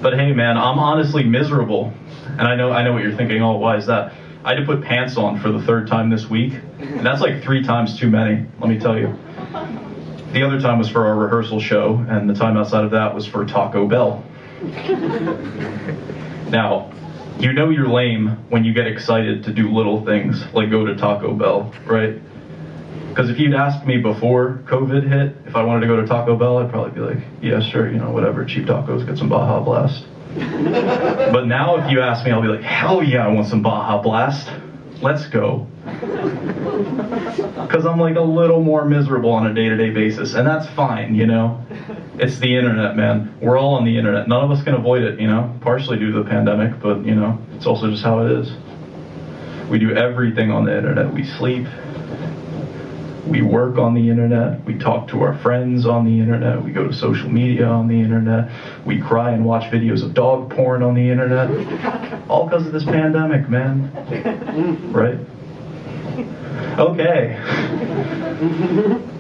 But hey, man, I'm honestly miserable. And I know what you're thinking. Oh, why is that? I had to put pants on for the 3rd time this week. And that's like 3 times too many, let me tell you. The other time was for our rehearsal show, and the time outside of that was for Taco Bell. Now, you know you're lame when you get excited to do little things, like go to Taco Bell, right? Because if you'd asked me before COVID hit, if I wanted to go to Taco Bell, I'd probably be like, yeah, sure, whatever, cheap tacos, get some Baja Blast. But now if you ask me, I'll be like, hell yeah, I want some Baja Blast. Let's go. Because I'm like a little more miserable on a day-to-day basis, and that's fine, It's the internet, man. We're all on the internet. None of us can avoid it, partially due to the pandemic, but, it's also just how it is. We do everything on the internet. We sleep. We work on the internet, we talk to our friends on the internet, we go to social media on the internet, we cry and watch videos of dog porn on the internet. All because of this pandemic, man. Right? Okay.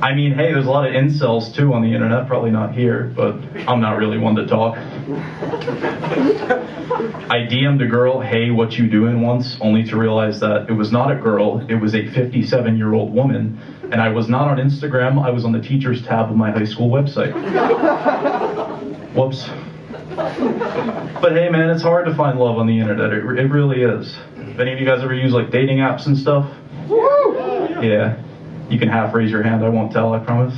Hey, there's a lot of incels too on the internet, probably not here, but I'm not really one to talk. I DM'd a girl, hey, what you doing once, only to realize that it was not a girl, it was a 57-year-old woman, and I was not on Instagram, I was on the teachers tab of my high school website. Whoops. But hey man, it's hard to find love on the internet, it really is. If any of you guys ever use like dating apps and stuff? Yeah, you can half raise your hand, I won't tell, I promise.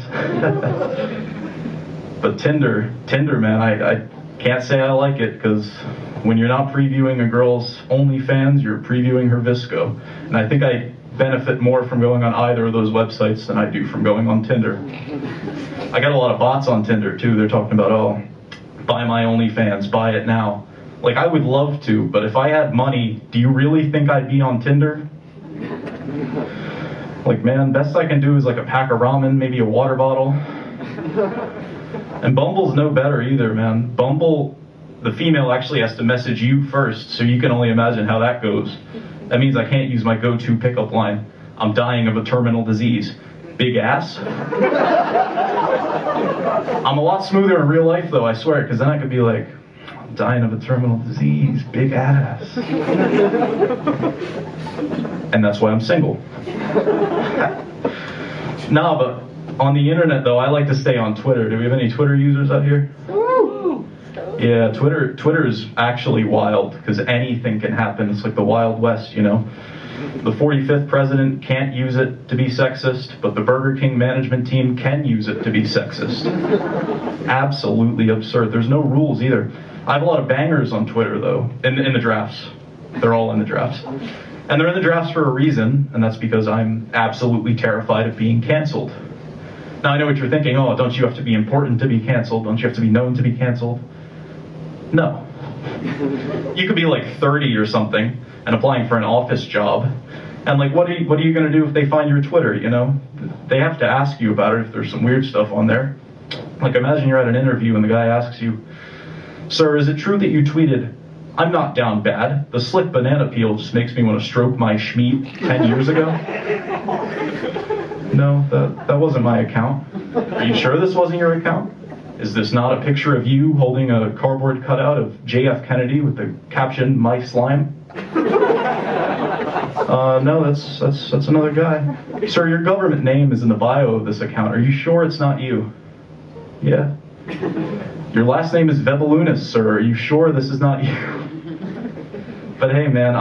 But Tinder, man, I can't say I like it, because when you're not previewing a girl's OnlyFans, you're previewing her Visco. And I think I benefit more from going on either of those websites than I do from going on Tinder. I got a lot of bots on Tinder too. They're talking about, oh, buy my OnlyFans, buy it now. Like, I would love to, but if I had money, do you really think I'd be on Tinder? Like, man, best I can do is like a pack of ramen, maybe a water bottle. And Bumble's no better either, man. Bumble, the female actually has to message you first, so you can only imagine how that goes. That means I can't use my go-to pickup line. I'm dying of a terminal disease. Big ass? I'm a lot smoother in real life, though, I swear, because then I could be like, I'm dying of a terminal disease, big ass. And that's why I'm single. No, but on the internet, though, I like to stay on Twitter. Do we have any Twitter users out here? Yeah, Twitter is actually wild, because anything can happen. It's like the Wild West, you know? The 45th president can't use it to be sexist, but the Burger King management team can use it to be sexist. Absolutely absurd. There's no rules either. I have a lot of bangers on Twitter, though, in the drafts. They're all in the drafts. And they're in the drafts for a reason, and that's because I'm absolutely terrified of being canceled. Now, I know what you're thinking. Oh, don't you have to be important to be canceled? Don't you have to be known to be canceled? No. You could be like 30 or something and applying for an office job. And like, what are you going to do if they find your Twitter, you know? They have to ask you about it if there's some weird stuff on there. Like, imagine you're at an interview and the guy asks you, "Sir, is it true that you tweeted, 'I'm not down bad. The slick banana peel just makes me want to stroke my schmeat 10 years ago'?" No, that wasn't my account. Are you sure this wasn't your account? Is this not a picture of you holding a cardboard cutout of JF Kennedy with the caption, "My slime"? No, that's another guy. Sir, your government name is in the bio of this account. Are you sure it's not you? Yeah. Your last name is Vebelunas, sir. Are you sure this is not you? But hey, man,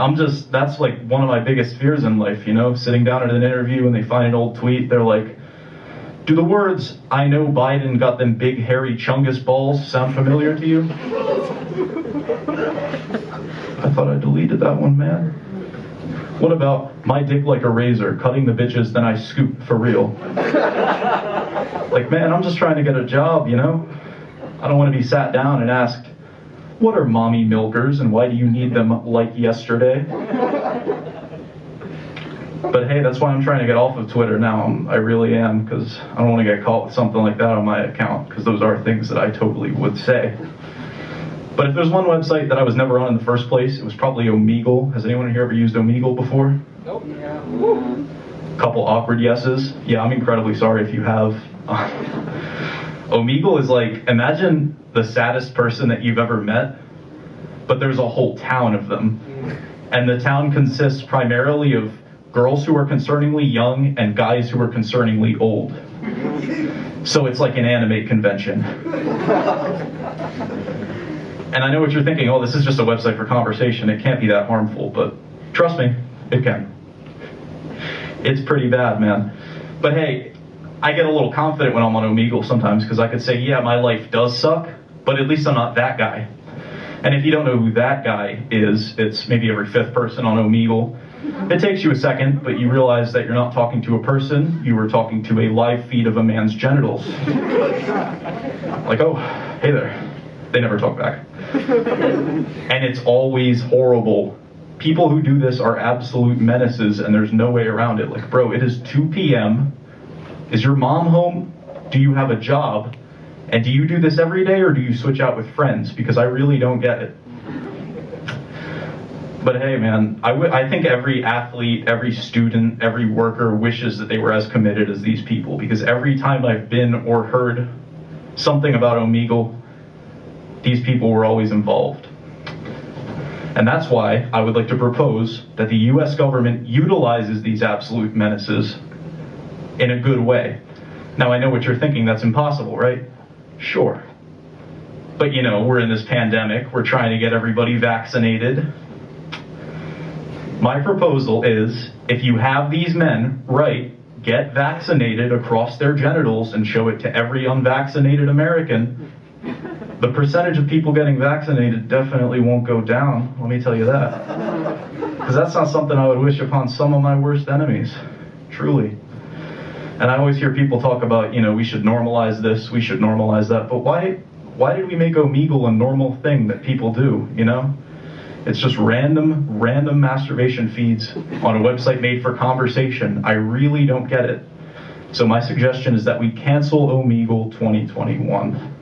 that's like one of my biggest fears in life, you know? Sitting down at an interview and they find an old tweet, they're like, "Do the words, 'I know Biden got them big hairy chungus balls' sound familiar to you?" I thought I deleted that one, man. What about "my dick like a razor, cutting the bitches, then I scoop for real"? Like, man, I'm just trying to get a job, you know? I don't want to be sat down and asked, "What are mommy milkers and why do you need them like yesterday?" But hey, that's why I'm trying to get off of Twitter now. I really am, because I don't want to get caught with something like that on my account, because those are things that I totally would say. But if there's one website that I was never on in the first place, it was probably Omegle. Has anyone here ever used Omegle before? Nope. Couple awkward yeses. Yeah, I'm incredibly sorry if you have. Omegle is like, imagine the saddest person that you've ever met, but there's a whole town of them. And the town consists primarily of girls who are concerningly young and guys who are concerningly old. So it's like an anime convention. And I know what you're thinking, oh, this is just a website for conversation, it can't be that harmful, but trust me, it can. It's pretty bad, man. But hey, I get a little confident when I'm on Omegle sometimes, because I could say, yeah, my life does suck, but at least I'm not that guy. And if you don't know who that guy is, it's maybe every fifth person on Omegle. It takes you a second, but you realize that you're not talking to a person, you were talking to a live feed of a man's genitals. Like, oh, hey there. They never talk back. And it's always horrible. People who do this are absolute menaces, and there's no way around it. Like, bro, it is 2 p.m. Is your mom home? Do you have a job? And do you do this every day, or do you switch out with friends? Because I really don't get it. But hey, man, I think every athlete, every student, every worker wishes that they were as committed as these people, because every time I've been or heard something about Omegle, these people were always involved. And that's why I would like to propose that the US government utilizes these absolute menaces in a good way. Now, I know what you're thinking, that's impossible, right? Sure. But you know, we're in this pandemic, we're trying to get everybody vaccinated. My proposal is, if you have these men, get vaccinated across their genitals and show it to every unvaccinated American, the percentage of people getting vaccinated definitely won't go down, let me tell you that. Because that's not something I would wish upon some of my worst enemies, truly. And I always hear people talk about, you know, we should normalize this, we should normalize that, but why did we make Omegle a normal thing that people do, you know? It's just random masturbation feeds on a website made for conversation. I really don't get it. So my suggestion is that we cancel Omegle 2021.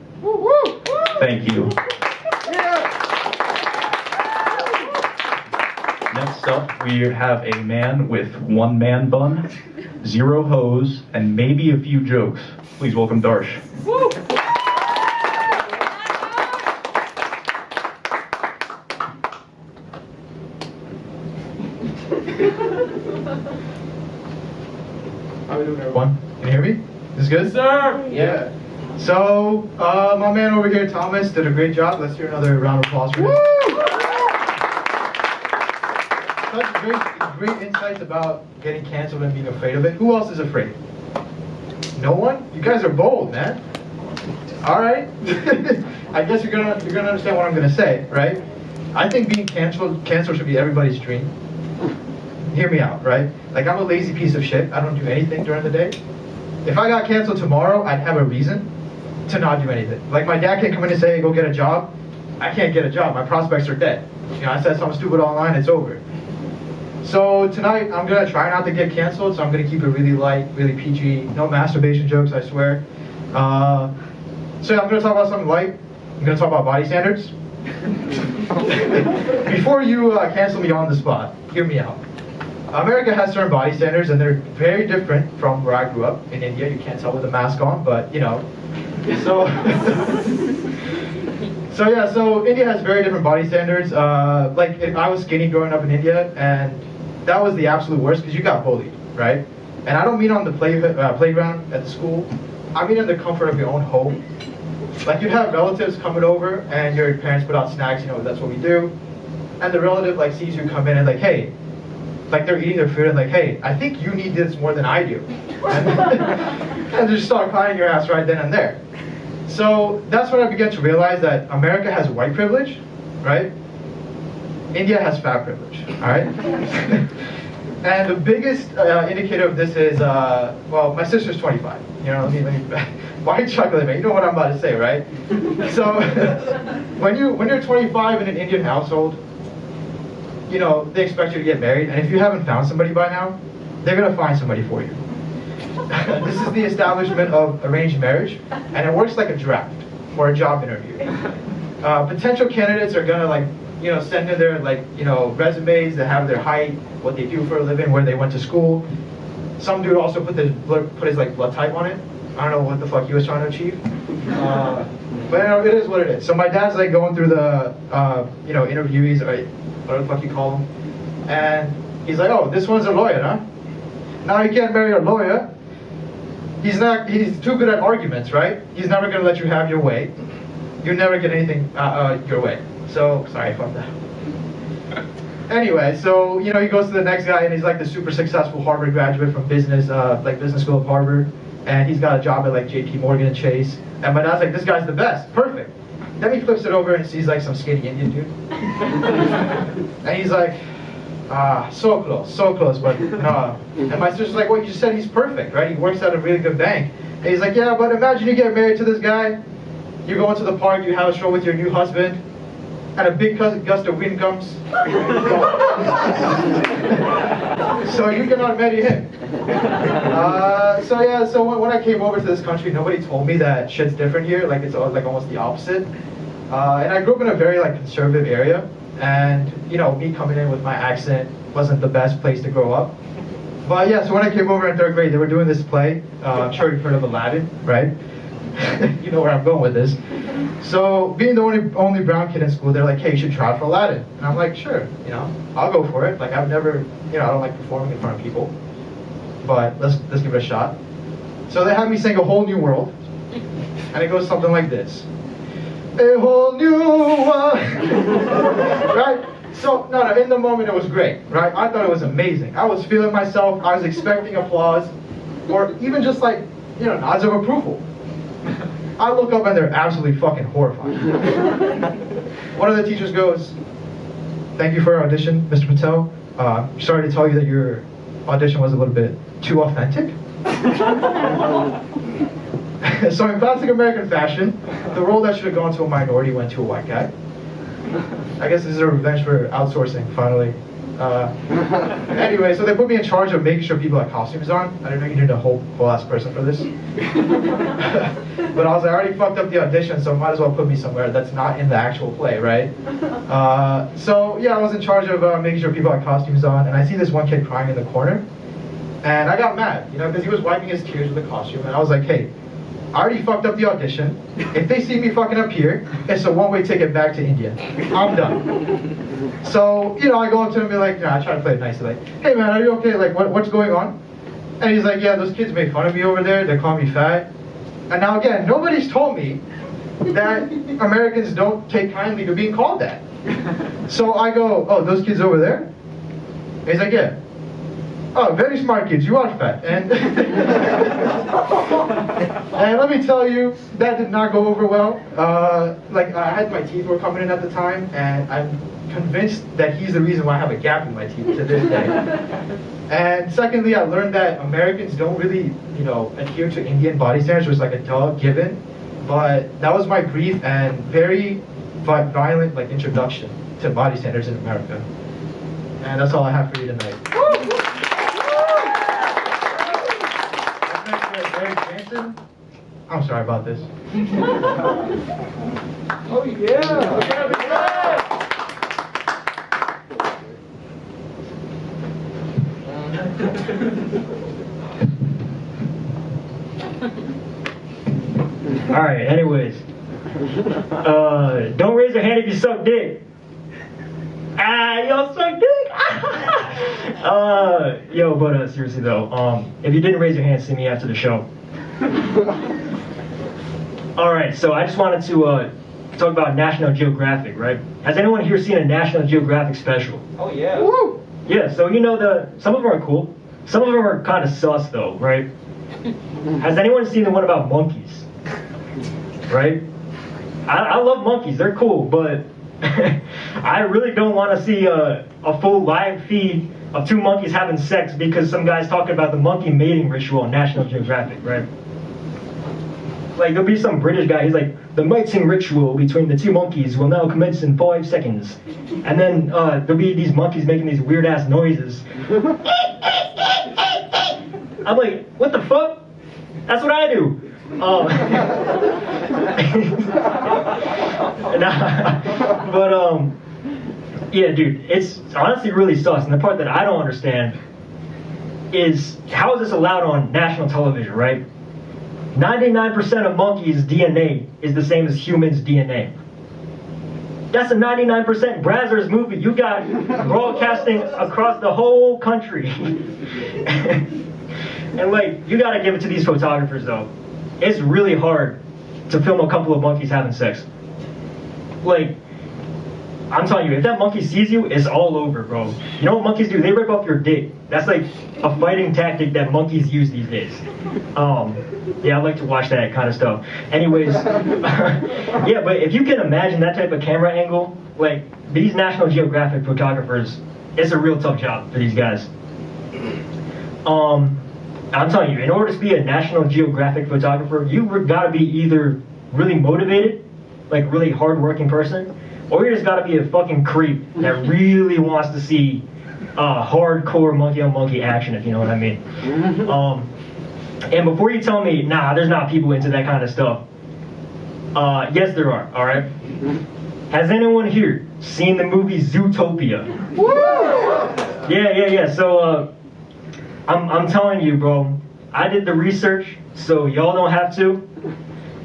Thank you. Next up, we have a man with one man bun, 0 hose, and maybe a few jokes. Please welcome Darsh. Woo! How we doing, everyone? Can you hear me? This good? Sir! Yeah. So, my man over here, Tomas, did a great job. Let's hear another round of applause for him. Such great insights about getting canceled and being afraid of it. Who else is afraid? No one? You guys are bold, man. All right. I guess you're gonna understand what I'm gonna say, right? I think being canceled should be everybody's dream. Hear me out, right? Like, I'm a lazy piece of shit. I don't do anything during the day. If I got canceled tomorrow, I'd have a reason to not do anything. Like, my dad can't come in and say, hey, go get a job. I can't get a job. My prospects are dead. You know, I said something stupid online, it's over. So tonight, I'm gonna try not to get canceled, so I'm gonna keep it really light, really PG. No masturbation jokes, I swear. So I'm gonna talk about something light. I'm gonna talk about body standards. Before you cancel me on the spot, hear me out. America has certain body standards, and they're very different from where I grew up in India. You can't tell with the mask on, but you know. So, so India has very different body standards. Like, I was skinny growing up in India, and that was the absolute worst because you got bullied, right? And I don't mean on the playground at the school. I mean in the comfort of your own home. Like, you'd have relatives coming over, and your parents put out snacks. You know, that's what we do. And the relative like sees you come in and like, hey. Like, they're eating their food and like, hey, I think you need this more than I do. And just start crying your ass right then and there. So that's when I began to realize that America has white privilege, right? India has fat privilege, all right? And the biggest indicator of this is, well, my sister's 25. You know, let me why are you chuckling, man? You know what I'm about to say, right? So when you're 25 in an Indian household, you know, they expect you to get married, and if you haven't found somebody by now, they're gonna find somebody for you. This is the establishment of arranged marriage, and it works like a draft or a job interview. Potential candidates are gonna, like, you know, send in their, like, you know, resumes that have their height, what they do for a living, where they went to school. Some dude also put his like blood type on it. I don't know what the fuck he was trying to achieve. But you know, it is what it is. So my dad's like going through the you know, interviewees, or whatever the fuck you call them, and he's like, oh, this one's a lawyer, huh? Now you can't marry a lawyer. He's too good at arguments, right? He's never gonna let you have your way. You never get anything your way. So, sorry, I fucked that. Anyway, so, you know, he goes to the next guy, and he's like the super successful Harvard graduate from business, like business school of Harvard, and he's got a job at like JP Morgan and Chase. And my dad's like, this guy's the best, perfect. Then he flips it over and sees like some skinny Indian dude. And he's like, so close, but no. And my sister's like, well, you just said he's perfect, right? He works at a really good bank. And he's like, yeah, but imagine you get married to this guy, you go into the park, you have a stroll with your new husband, and a big gust of wind comes. So you cannot marry him. So when I came over to this country, nobody told me that shit's different here. Like, it's like almost the opposite. And I grew up in a very like conservative area, and you know, me coming in with my accent wasn't the best place to grow up. But yeah, so when I came over in 3rd grade, they were doing this play. I'm sure you've heard of Aladdin, right? You know where I'm going with this. So being the only brown kid in school, they're like, hey, you should try for Aladdin. And I'm like, sure, you know, I'll go for it. Like, I've never, you know, I don't like performing in front of people, but let's give it a shot. So they have me sing A Whole New World, and it goes something like this. A whole new world. Right? So, no, in the moment it was great, right? I thought it was amazing. I was feeling myself. I was expecting applause, or even just like, you know, nods of approval. I look up and they're absolutely fucking horrified. One of the teachers goes, thank you for your audition, Mr. Patel. Sorry to tell you that your audition was a little bit too authentic. So in classic American fashion, the role that should have gone to a minority went to a white guy. I guess this is a revenge for outsourcing, finally. Anyway, so they put me in charge of making sure people had costumes on. I didn't know you needed a whole ass person for this. But I was like, I already fucked up the audition, so might as well put me somewhere that's not in the actual play, right? So yeah, I was in charge of making sure people had costumes on, and I see this one kid crying in the corner, and I got mad, you know, because he was wiping his tears with the costume, and I was like, hey, I already fucked up the audition. If they see me fucking up here, it's a one-way ticket back to India. I'm done. So, you know, I go up to him and be like, I try to play it nice, like, hey man, are you okay? Like, what's going on? And he's like, yeah, those kids made fun of me over there. They call me fat. And now again, nobody's told me that Americans don't take kindly to being called that. So I go, oh, those kids over there? And he's like, yeah. Oh, very smart kids, you are fat. And, and let me tell you, that did not go over well. Like, I had my teeth were coming in at the time, and I'm convinced that he's the reason why I have a gap in my teeth to this day. And secondly, I learned that Americans don't really, you know, adhere to Indian body standards, which is like a duh given. But that was my brief and very violent, like, introduction to body standards in America. And that's all I have for you tonight. I'm sorry about this. Oh yeah. All right. Anyways, don't raise your hand if you suck dick. Y'all suck dick. Yo, but seriously though, if you didn't raise your hand, see me after the show. All right. So I just wanted to talk about National Geographic, right? Has anyone here seen a National Geographic special? Oh yeah. Woo! Yeah. So you know some of them are cool. Some of them are kind of sus though, right? Has anyone seen the one about monkeys? Right? I love monkeys. They're cool, but I really don't want to see a full live feed of two monkeys having sex because some guy's talking about the monkey mating ritual on National Geographic, right? Like, there'll be some British guy, he's like, the mating ritual between the two monkeys will now commence in 5 seconds. And then there'll be these monkeys making these weird-ass noises. I'm like, what the fuck? That's what I do. Yeah, dude, it's honestly really sus. And the part that I don't understand is how is this allowed on national television, right? 99% of monkeys' DNA is the same as humans' DNA. That's a 99% Brazzers movie. You got broadcasting across the whole country. And like, you gotta give it to these photographers though. It's really hard to film a couple of monkeys having sex. Like, I'm telling you, if that monkey sees you, it's all over, bro. You know what monkeys do? They rip off your dick. That's like a fighting tactic that monkeys use these days. Yeah, I like to watch that kind of stuff. Anyways, yeah, but if you can imagine that type of camera angle, like these National Geographic photographers, it's a real tough job for these guys. I'm telling you, in order to be a National Geographic photographer, you gotta be either really motivated, like really hardworking person, or you just gotta be a fucking creep that really wants to see hardcore monkey-on-monkey action, if you know what I mean. And before you tell me, nah, there's not people into that kind of stuff, yes there are, alright? Has anyone here seen the movie Zootopia? Yeah, so, I'm telling you, bro, I did the research, so y'all don't have to.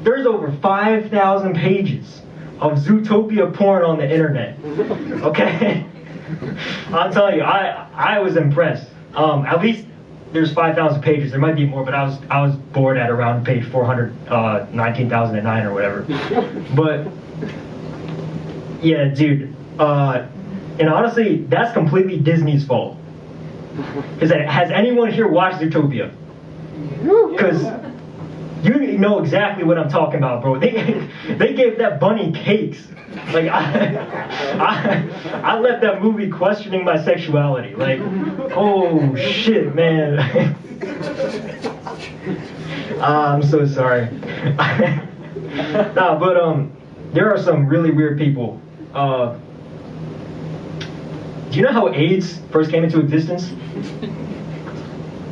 There's over 5,000 pages of Zootopia porn on the internet, okay? I'll tell you, I was impressed. At least there's 5,000 pages. There might be more, but I was bored at around page 419,009 or whatever. But yeah, dude. And honestly, that's completely Disney's fault. Because has anyone here watched Zootopia? Because you know exactly what I'm talking about, bro. They gave that bunny cakes. Like I left that movie questioning my sexuality. Like, oh shit, man. I'm so sorry. Nah, but there are some really weird people. Do Do you know how AIDS first came into existence?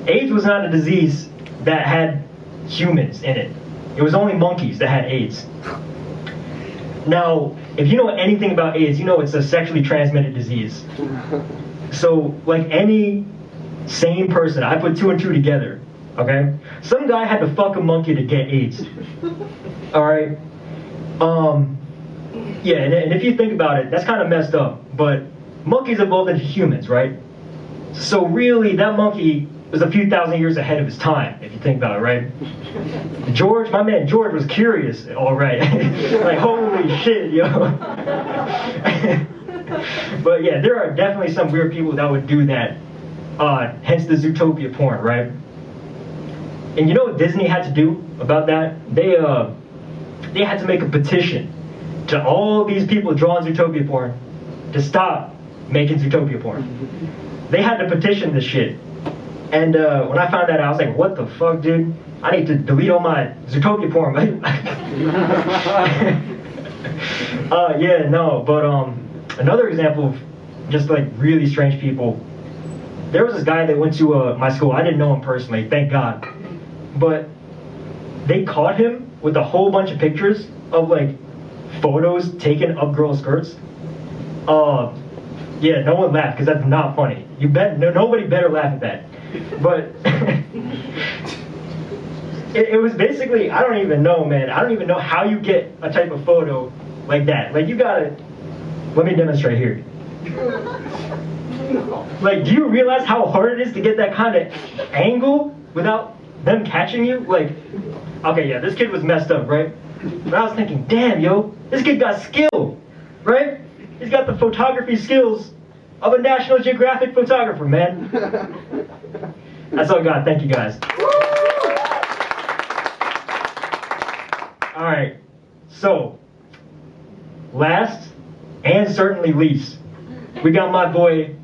AIDS was not a disease that had humans in it. It was only monkeys that had AIDS. Now, if you know anything about AIDS, you know it's a sexually transmitted disease. So, like any sane person, I put 2 and 2 together, okay? Some guy had to fuck a monkey to get AIDS. Alright? Yeah, and if you think about it, that's kind of messed up, but monkeys evolved into humans, right? So really, that monkey was a few thousand years ahead of his time, if you think about it, right? George, my man George was curious, all right. Like, holy shit, yo. But yeah, there are definitely some weird people that would do that. Hence the Zootopia porn, right? And you know what Disney had to do about that? They had to make a petition to all these people drawing Zootopia porn to stop making Zootopia porn. They had to petition this shit. And when I found that out, I was like, what the fuck, dude? I need to delete all my Zootopia porn. Yeah, no, but another example of just like really strange people. There was this guy that went to my school. I didn't know him personally, thank God. But they caught him with a whole bunch of pictures of like photos taken of girls' skirts. Yeah, no one laughed because that's not funny. Nobody better laugh at that. But it was basically, I don't even know, man. I don't even know how you get a type of photo like that. Like you gotta, let me demonstrate here. Like, do you realize how hard it is to get that kind of angle without them catching you? Like, okay, yeah, this kid was messed up, right? But I was thinking, damn, yo, this kid got skill, right? He's got the photography skills of a National Geographic photographer, man. That's all I got. Thank you, guys. All right. So, last and certainly least, we got my boy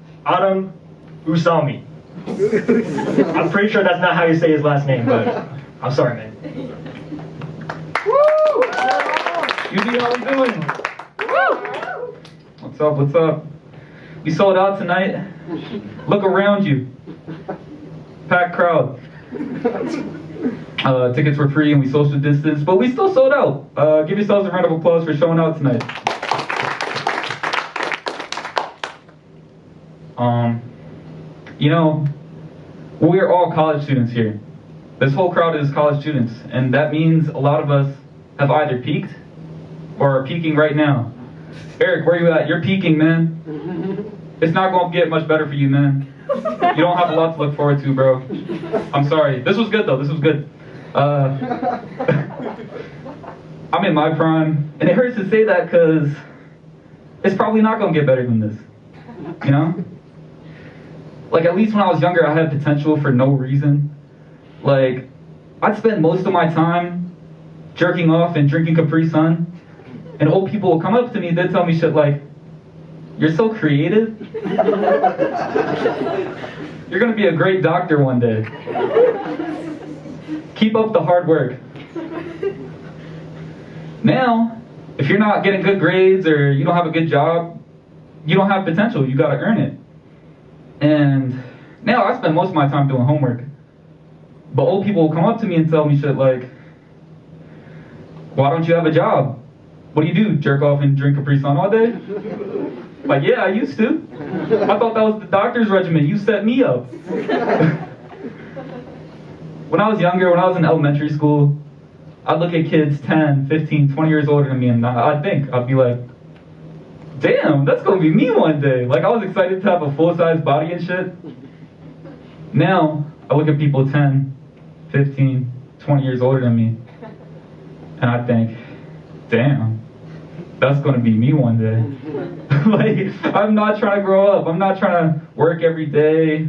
Usami. I'm pretty sure that's not how you say his last name, but I'm sorry, man. Woo! UD, how we doing? Woo! What's up? What's up? We sold out tonight. Look around you. Packed crowd. Tickets were free and we social distanced, but we still sold out. Give yourselves a round of applause for showing out tonight. You know, we're all college students here. This whole crowd is college students, and that means a lot of us have either peaked or are peaking right now. Eric, where you at? You're peaking, man. It's not going to get much better for you, man. You don't have a lot to look forward to, bro. I'm sorry. This was good, though. This was good. I'm in my prime, and it hurts to say that because it's probably not going to get better than this. You know? Like, at least when I was younger, I had potential for no reason. Like, I'd spend most of my time jerking off and drinking Capri Sun, and old people will come up to me, they'd tell me shit like, "You're so creative. You're gonna be a great doctor one day. Keep up the hard work." Now, if you're not getting good grades or you don't have a good job, you don't have potential, you gotta earn it. And now I spend most of my time doing homework. But old people will come up to me and tell me shit like, "Why don't you have a job? What do you do, jerk off and drink Capri Sun all day?" Like, yeah, I used to. I thought that was the doctor's regimen. You set me up. When I was younger, when I was in elementary school, I'd look at kids 10, 15, 20 years older than me, and I'd be like, damn, that's gonna be me one day. Like, I was excited to have a full-size body and shit. Now, I look at people 10, 15, 20 years older than me, and I think, damn, that's gonna be me one day. Like, I'm not trying to grow up. I'm not trying to work every day.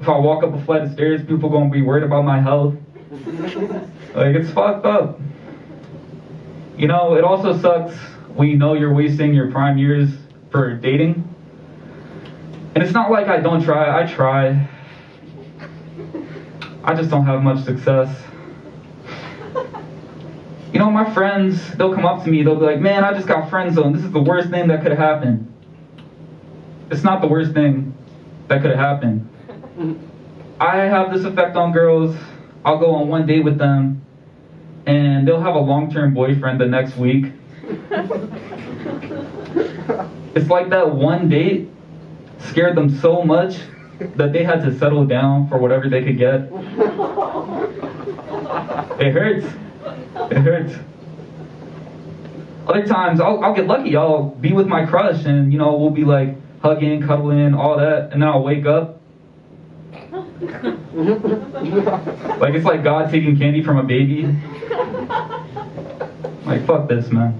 If I walk up a flight of stairs, people gonna be worried about my health. Like, it's fucked up. You know, it also sucks when you know you're wasting your prime years for dating. And it's not like I don't try. I try. I just don't have much success. You know, my friends, they'll come up to me, they'll be like, "Man, I just got friend zoned. This is the worst thing that could have happened." it's not the worst thing that could have happened. I have this effect on girls. I'll go on one date with them, and they'll have a long-term boyfriend the next week. It's like that one date scared them so much that they had to settle down for whatever they could get. It hurts. It hurts. Other times, I'll get lucky. I'll be with my crush, and we'll be like hugging, cuddling, all that, and then I'll wake up. Like it's like God taking candy from a baby. Like, fuck this, man.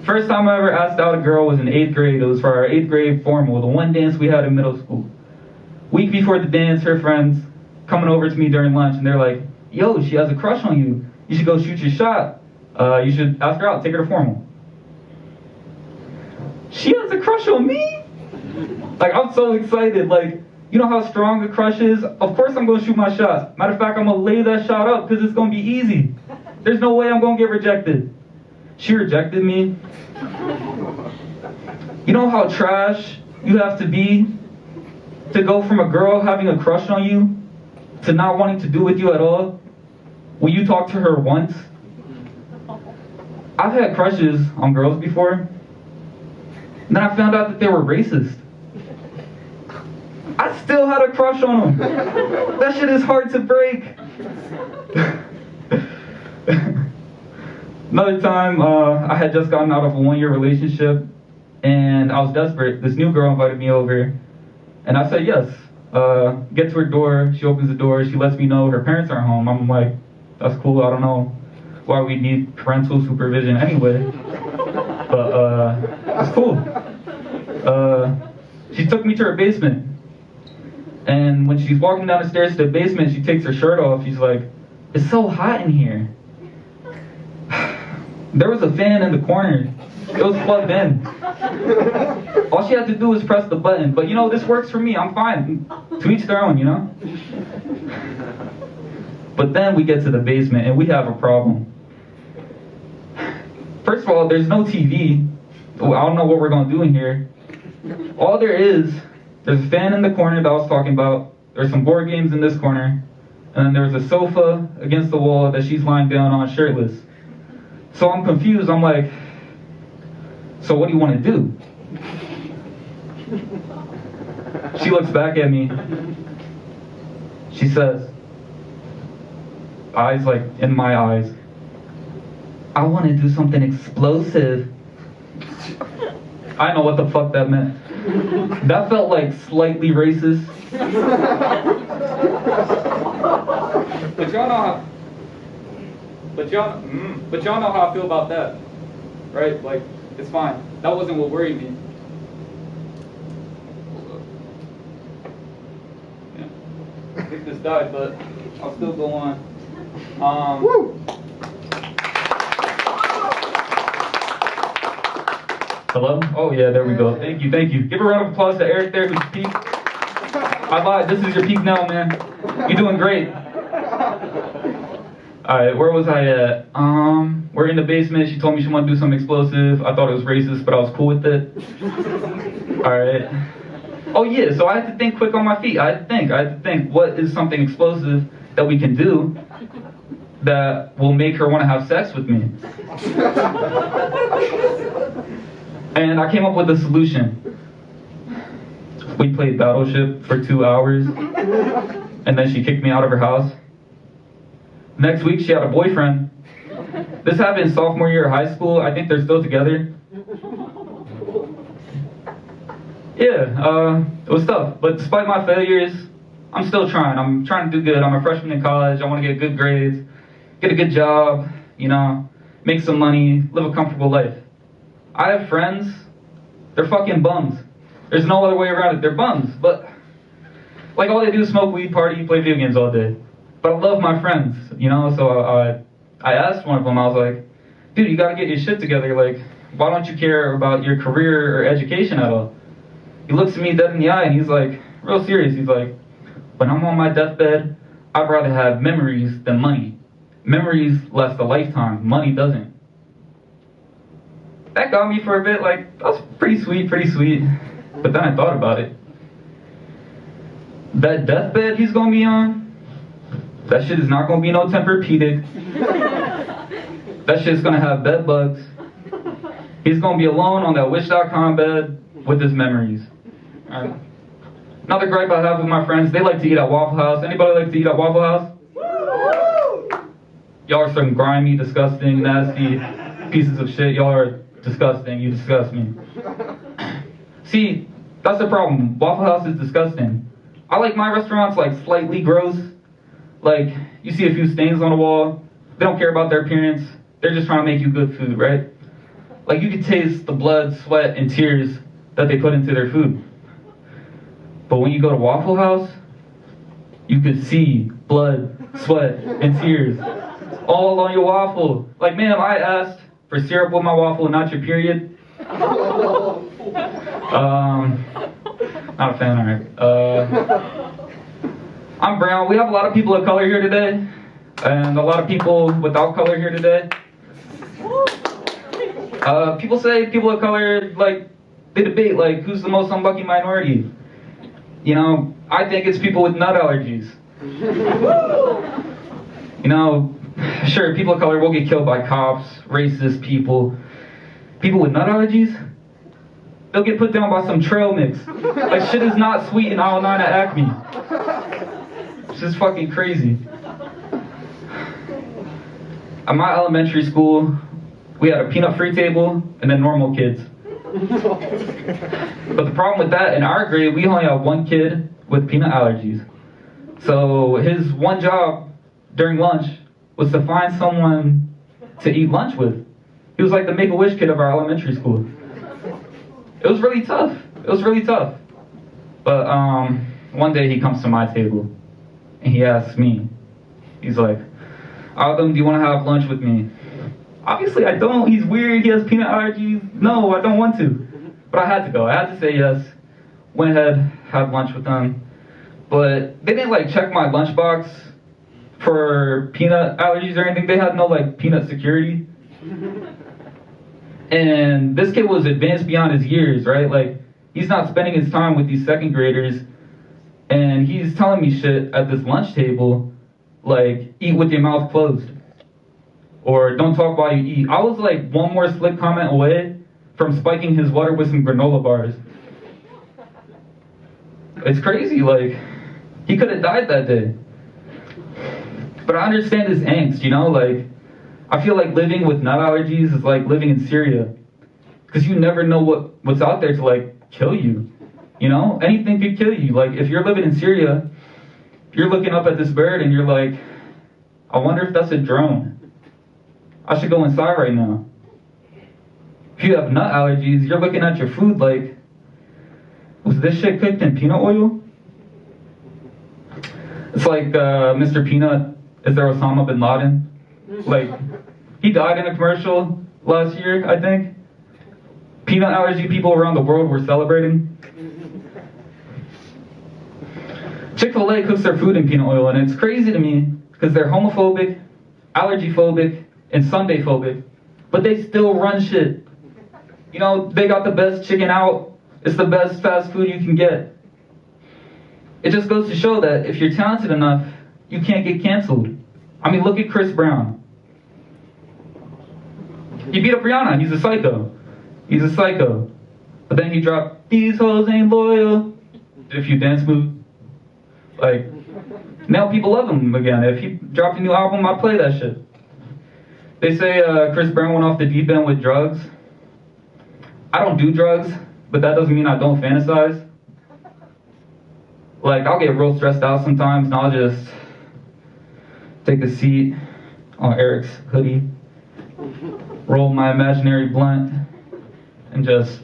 First time I ever asked out a girl was in 8th grade. It was for our 8th grade formal, the one dance we had in middle school. Week before the dance, her friends coming over to me during lunch, and they're like, yo, she has a crush on you. You should go shoot your shot. You should ask her out, take her to formal. She has a crush on me? Like, I'm so excited. Like, you know how strong a crush is? Of course I'm gonna shoot my shot. Matter of fact, I'm gonna lay that shot up because it's gonna be easy. There's no way I'm gonna get rejected. She rejected me. You know how trash you have to be to go from a girl having a crush on you to not wanting to do with you at all? Will you talk to her once? I've had crushes on girls before, and then I found out that they were racist. I still had a crush on them. That shit is hard to break. Another time, I had just gotten out of a 1-year relationship, and I was desperate. This new girl invited me over, and I said yes. Get to her door, she opens the door, she lets me know her parents aren't home. I'm like, that's cool, I don't know why we need parental supervision anyway. But, it's cool. She took me to her basement. And when she's walking down the stairs to the basement, she takes her shirt off. She's like, it's so hot in here. There was a fan in the corner. It was plugged in. All she had to do was press the button. But this works for me. I'm fine. To each their own, But then we get to the basement and we have a problem. First of all, there's no TV. I don't know what we're going to do in here. All there is, there's a fan in the corner that I was talking about. There's some board games in this corner. And then there's a sofa against the wall that she's lying down on shirtless. So I'm confused. I'm like, so what do you want to do? She looks back at me. She says, eyes like in my eyes, I want to do something explosive. I know what the fuck that meant. That felt like slightly racist. But y'all know how I feel about that, right? Like, it's fine. That wasn't what worried me. Yeah. I think this died, but I'll still go on. Hello? Oh yeah, there we go. Thank you, thank you. Give a round of applause to Eric there who's peaked. I lied, this is your peak now, man. You're doing great. Alright, where was I at? We're in the basement. She told me she wanted to do something explosive. I thought it was racist, but I was cool with it. Alright. Oh yeah, so I had to think quick on my feet. I had to think, what is something explosive that we can do that will make her want to have sex with me? And I came up with a solution. We played Battleship for 2 hours, and then she kicked me out of her house. Next week, she had a boyfriend. This happened sophomore year of high school. I think they're still together. Yeah, it was tough. But despite my failures, I'm still trying. I'm trying to do good. I'm a freshman in college. I want to get good grades, get a good job, make some money, live a comfortable life. I have friends. They're fucking bums. There's no other way around it. They're bums. But, like, all they do is smoke weed, party, play video games all day. But I love my friends, so I asked one of them, I was like, dude, you gotta get your shit together, like, why don't you care about your career or education at all? He looks at me dead in the eye and he's like, real serious, he's like, when I'm on my deathbed, I'd rather have memories than money. Memories last a lifetime, money doesn't. That got me for a bit, like, that was pretty sweet. But then I thought about it. That deathbed he's gonna be on, that shit is not gonna be no Tempur-Pedic. That shit's gonna have bed bugs. He's gonna be alone on that Wish.com bed with his memories. Alright. Another gripe I have with my friends, they like to eat at Waffle House. Anybody like to eat at Waffle House? Y'all are some grimy, disgusting, nasty pieces of shit. Y'all are disgusting. You disgust me. See, that's the problem. Waffle House is disgusting. I like my restaurants like slightly gross. Like, you see a few stains on the wall. They don't care about their appearance. They're just trying to make you good food, right? Like, you can taste the blood, sweat, and tears that they put into their food. But when you go to Waffle House, you could see blood, sweat, and tears all on your waffle. Like, ma'am, I asked for syrup with my waffle and not your period. Not a fan, alright. I'm brown. We have a lot of people of color here today, and a lot of people without color here today. People say people of color, like, they debate, like, who's the most unlucky minority? You know, I think it's people with nut allergies. You know, sure, people of color will get killed by cops, racist people. People with nut allergies, they'll get put down by some trail mix. Like, shit is not sweet in aisle 9 at Acme. It's just fucking crazy. At my elementary school, we had a peanut-free table and then normal kids. But the problem with that, in our grade, we only had one kid with peanut allergies. So his one job during lunch was to find someone to eat lunch with. He was like the Make-A-Wish kid of our elementary school. It was really tough. It was really tough. But one day he comes to my table and he asks me, he's like, Adam, do you want to have lunch with me? Obviously I don't. He's weird. He has peanut allergies. No, I don't want to. But I had to go. I had to say yes. Went ahead, had lunch with them. But they didn't like check my lunchbox for peanut allergies or anything. They had no like peanut security. And this kid was advanced beyond his years, right? Like, he's not spending his time with these second graders. And he's telling me shit at this lunch table, like, eat with your mouth closed. Or don't talk while you eat. I was like one more slick comment away from spiking his water with some granola bars. It's crazy, like, he could have died that day. But I understand his angst, you know, like, I feel like living with nut allergies is like living in Syria. Because you never know what's out there to like kill you. You know, anything could kill you. Like, if you're living in Syria, you're looking up at this bird and you're like, I wonder if that's a drone. I should go inside right now. If you have nut allergies, you're looking at your food like, was this shit cooked in peanut oil? It's like Mr. Peanut, is there Osama bin Laden? Like, he died in a commercial last year, I think. Peanut allergy people around the world were celebrating. Chick-fil-A cooks their food in peanut oil, and it's crazy to me because they're homophobic, allergy-phobic, and Sunday-phobic, but they still run shit. You know, they got the best chicken out. It's the best fast food you can get. It just goes to show that if you're talented enough, you can't get canceled. I mean, look at Chris Brown. He beat up Rihanna. He's a psycho. He's a psycho. But then he dropped, these hoes ain't loyal. Did a few dance moves. Like, now people love him again. If he dropped a new album, I play that shit. They say Chris Brown went off the deep end with drugs. I don't do drugs, but that doesn't mean I don't fantasize. Like, I'll get real stressed out sometimes, and I'll just take a seat on Eric's hoodie, roll my imaginary blunt, and just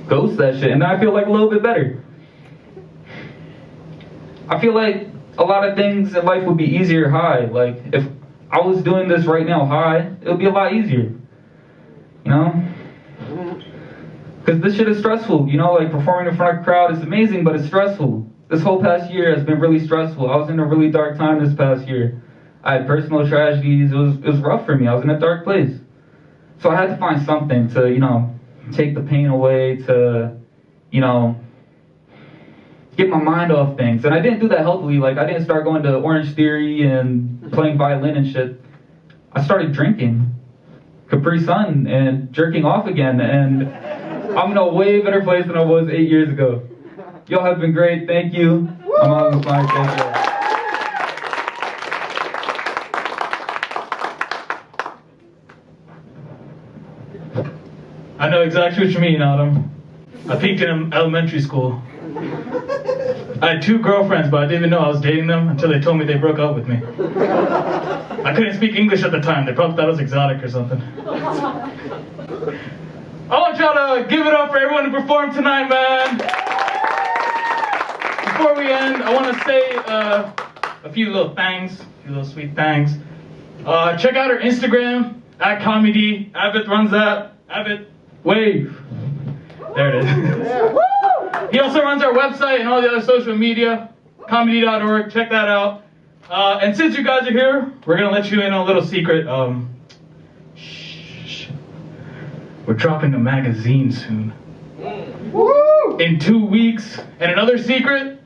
ghost that shit, and then I feel like a little bit better. I feel like a lot of things in life would be easier high. Like, if I was doing this right now high, it would be a lot easier. You know? Because this shit is stressful. You know, like, performing in front of a crowd is amazing, but it's stressful. This whole past year has been really stressful. I was in a really dark time this past year. I had personal tragedies. It was rough for me. I was in a dark place. So I had to find something to, you know, take the pain away, to, you know, get my mind off things. And I didn't do that healthily. Like, I didn't start going to Orange Theory and playing violin and shit. I started drinking Capri Sun and jerking off again, and I'm in a way better place than I was 8 years ago. Y'all have been great. Thank you. I'm on the fire. Thank you. I know exactly what you mean, Autumn. I peaked in elementary school. I had 2 girlfriends, but I didn't even know I was dating them until they told me they broke up with me. I couldn't speak English at the time. They probably thought I was exotic or something. I want y'all to give it up for everyone who performed tonight, man. Before we end, I want to say a few little things, a few little sweet things. Check out our Instagram, at ComUDy. Advith runs that. Advith, wave. There it is. He also runs our website and all the other social media, comudy.org. Check that out. And since you guys are here, we're going to let you in on a little secret. Shh. We're dropping a magazine soon. In 2 weeks. And another secret,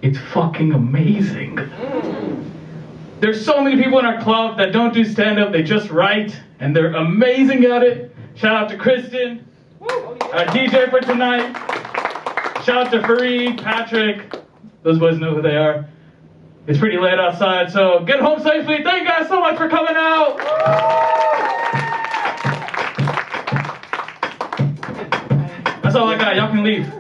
it's fucking amazing. There's so many people in our club that don't do stand-up, they just write, and they're amazing at it. Shout out to Kristen, our DJ for tonight. Shout out to Fareed, Patrick. Those boys know who they are. It's pretty late outside, so get home safely. Thank you guys so much for coming out. That's all I got. Y'all can leave.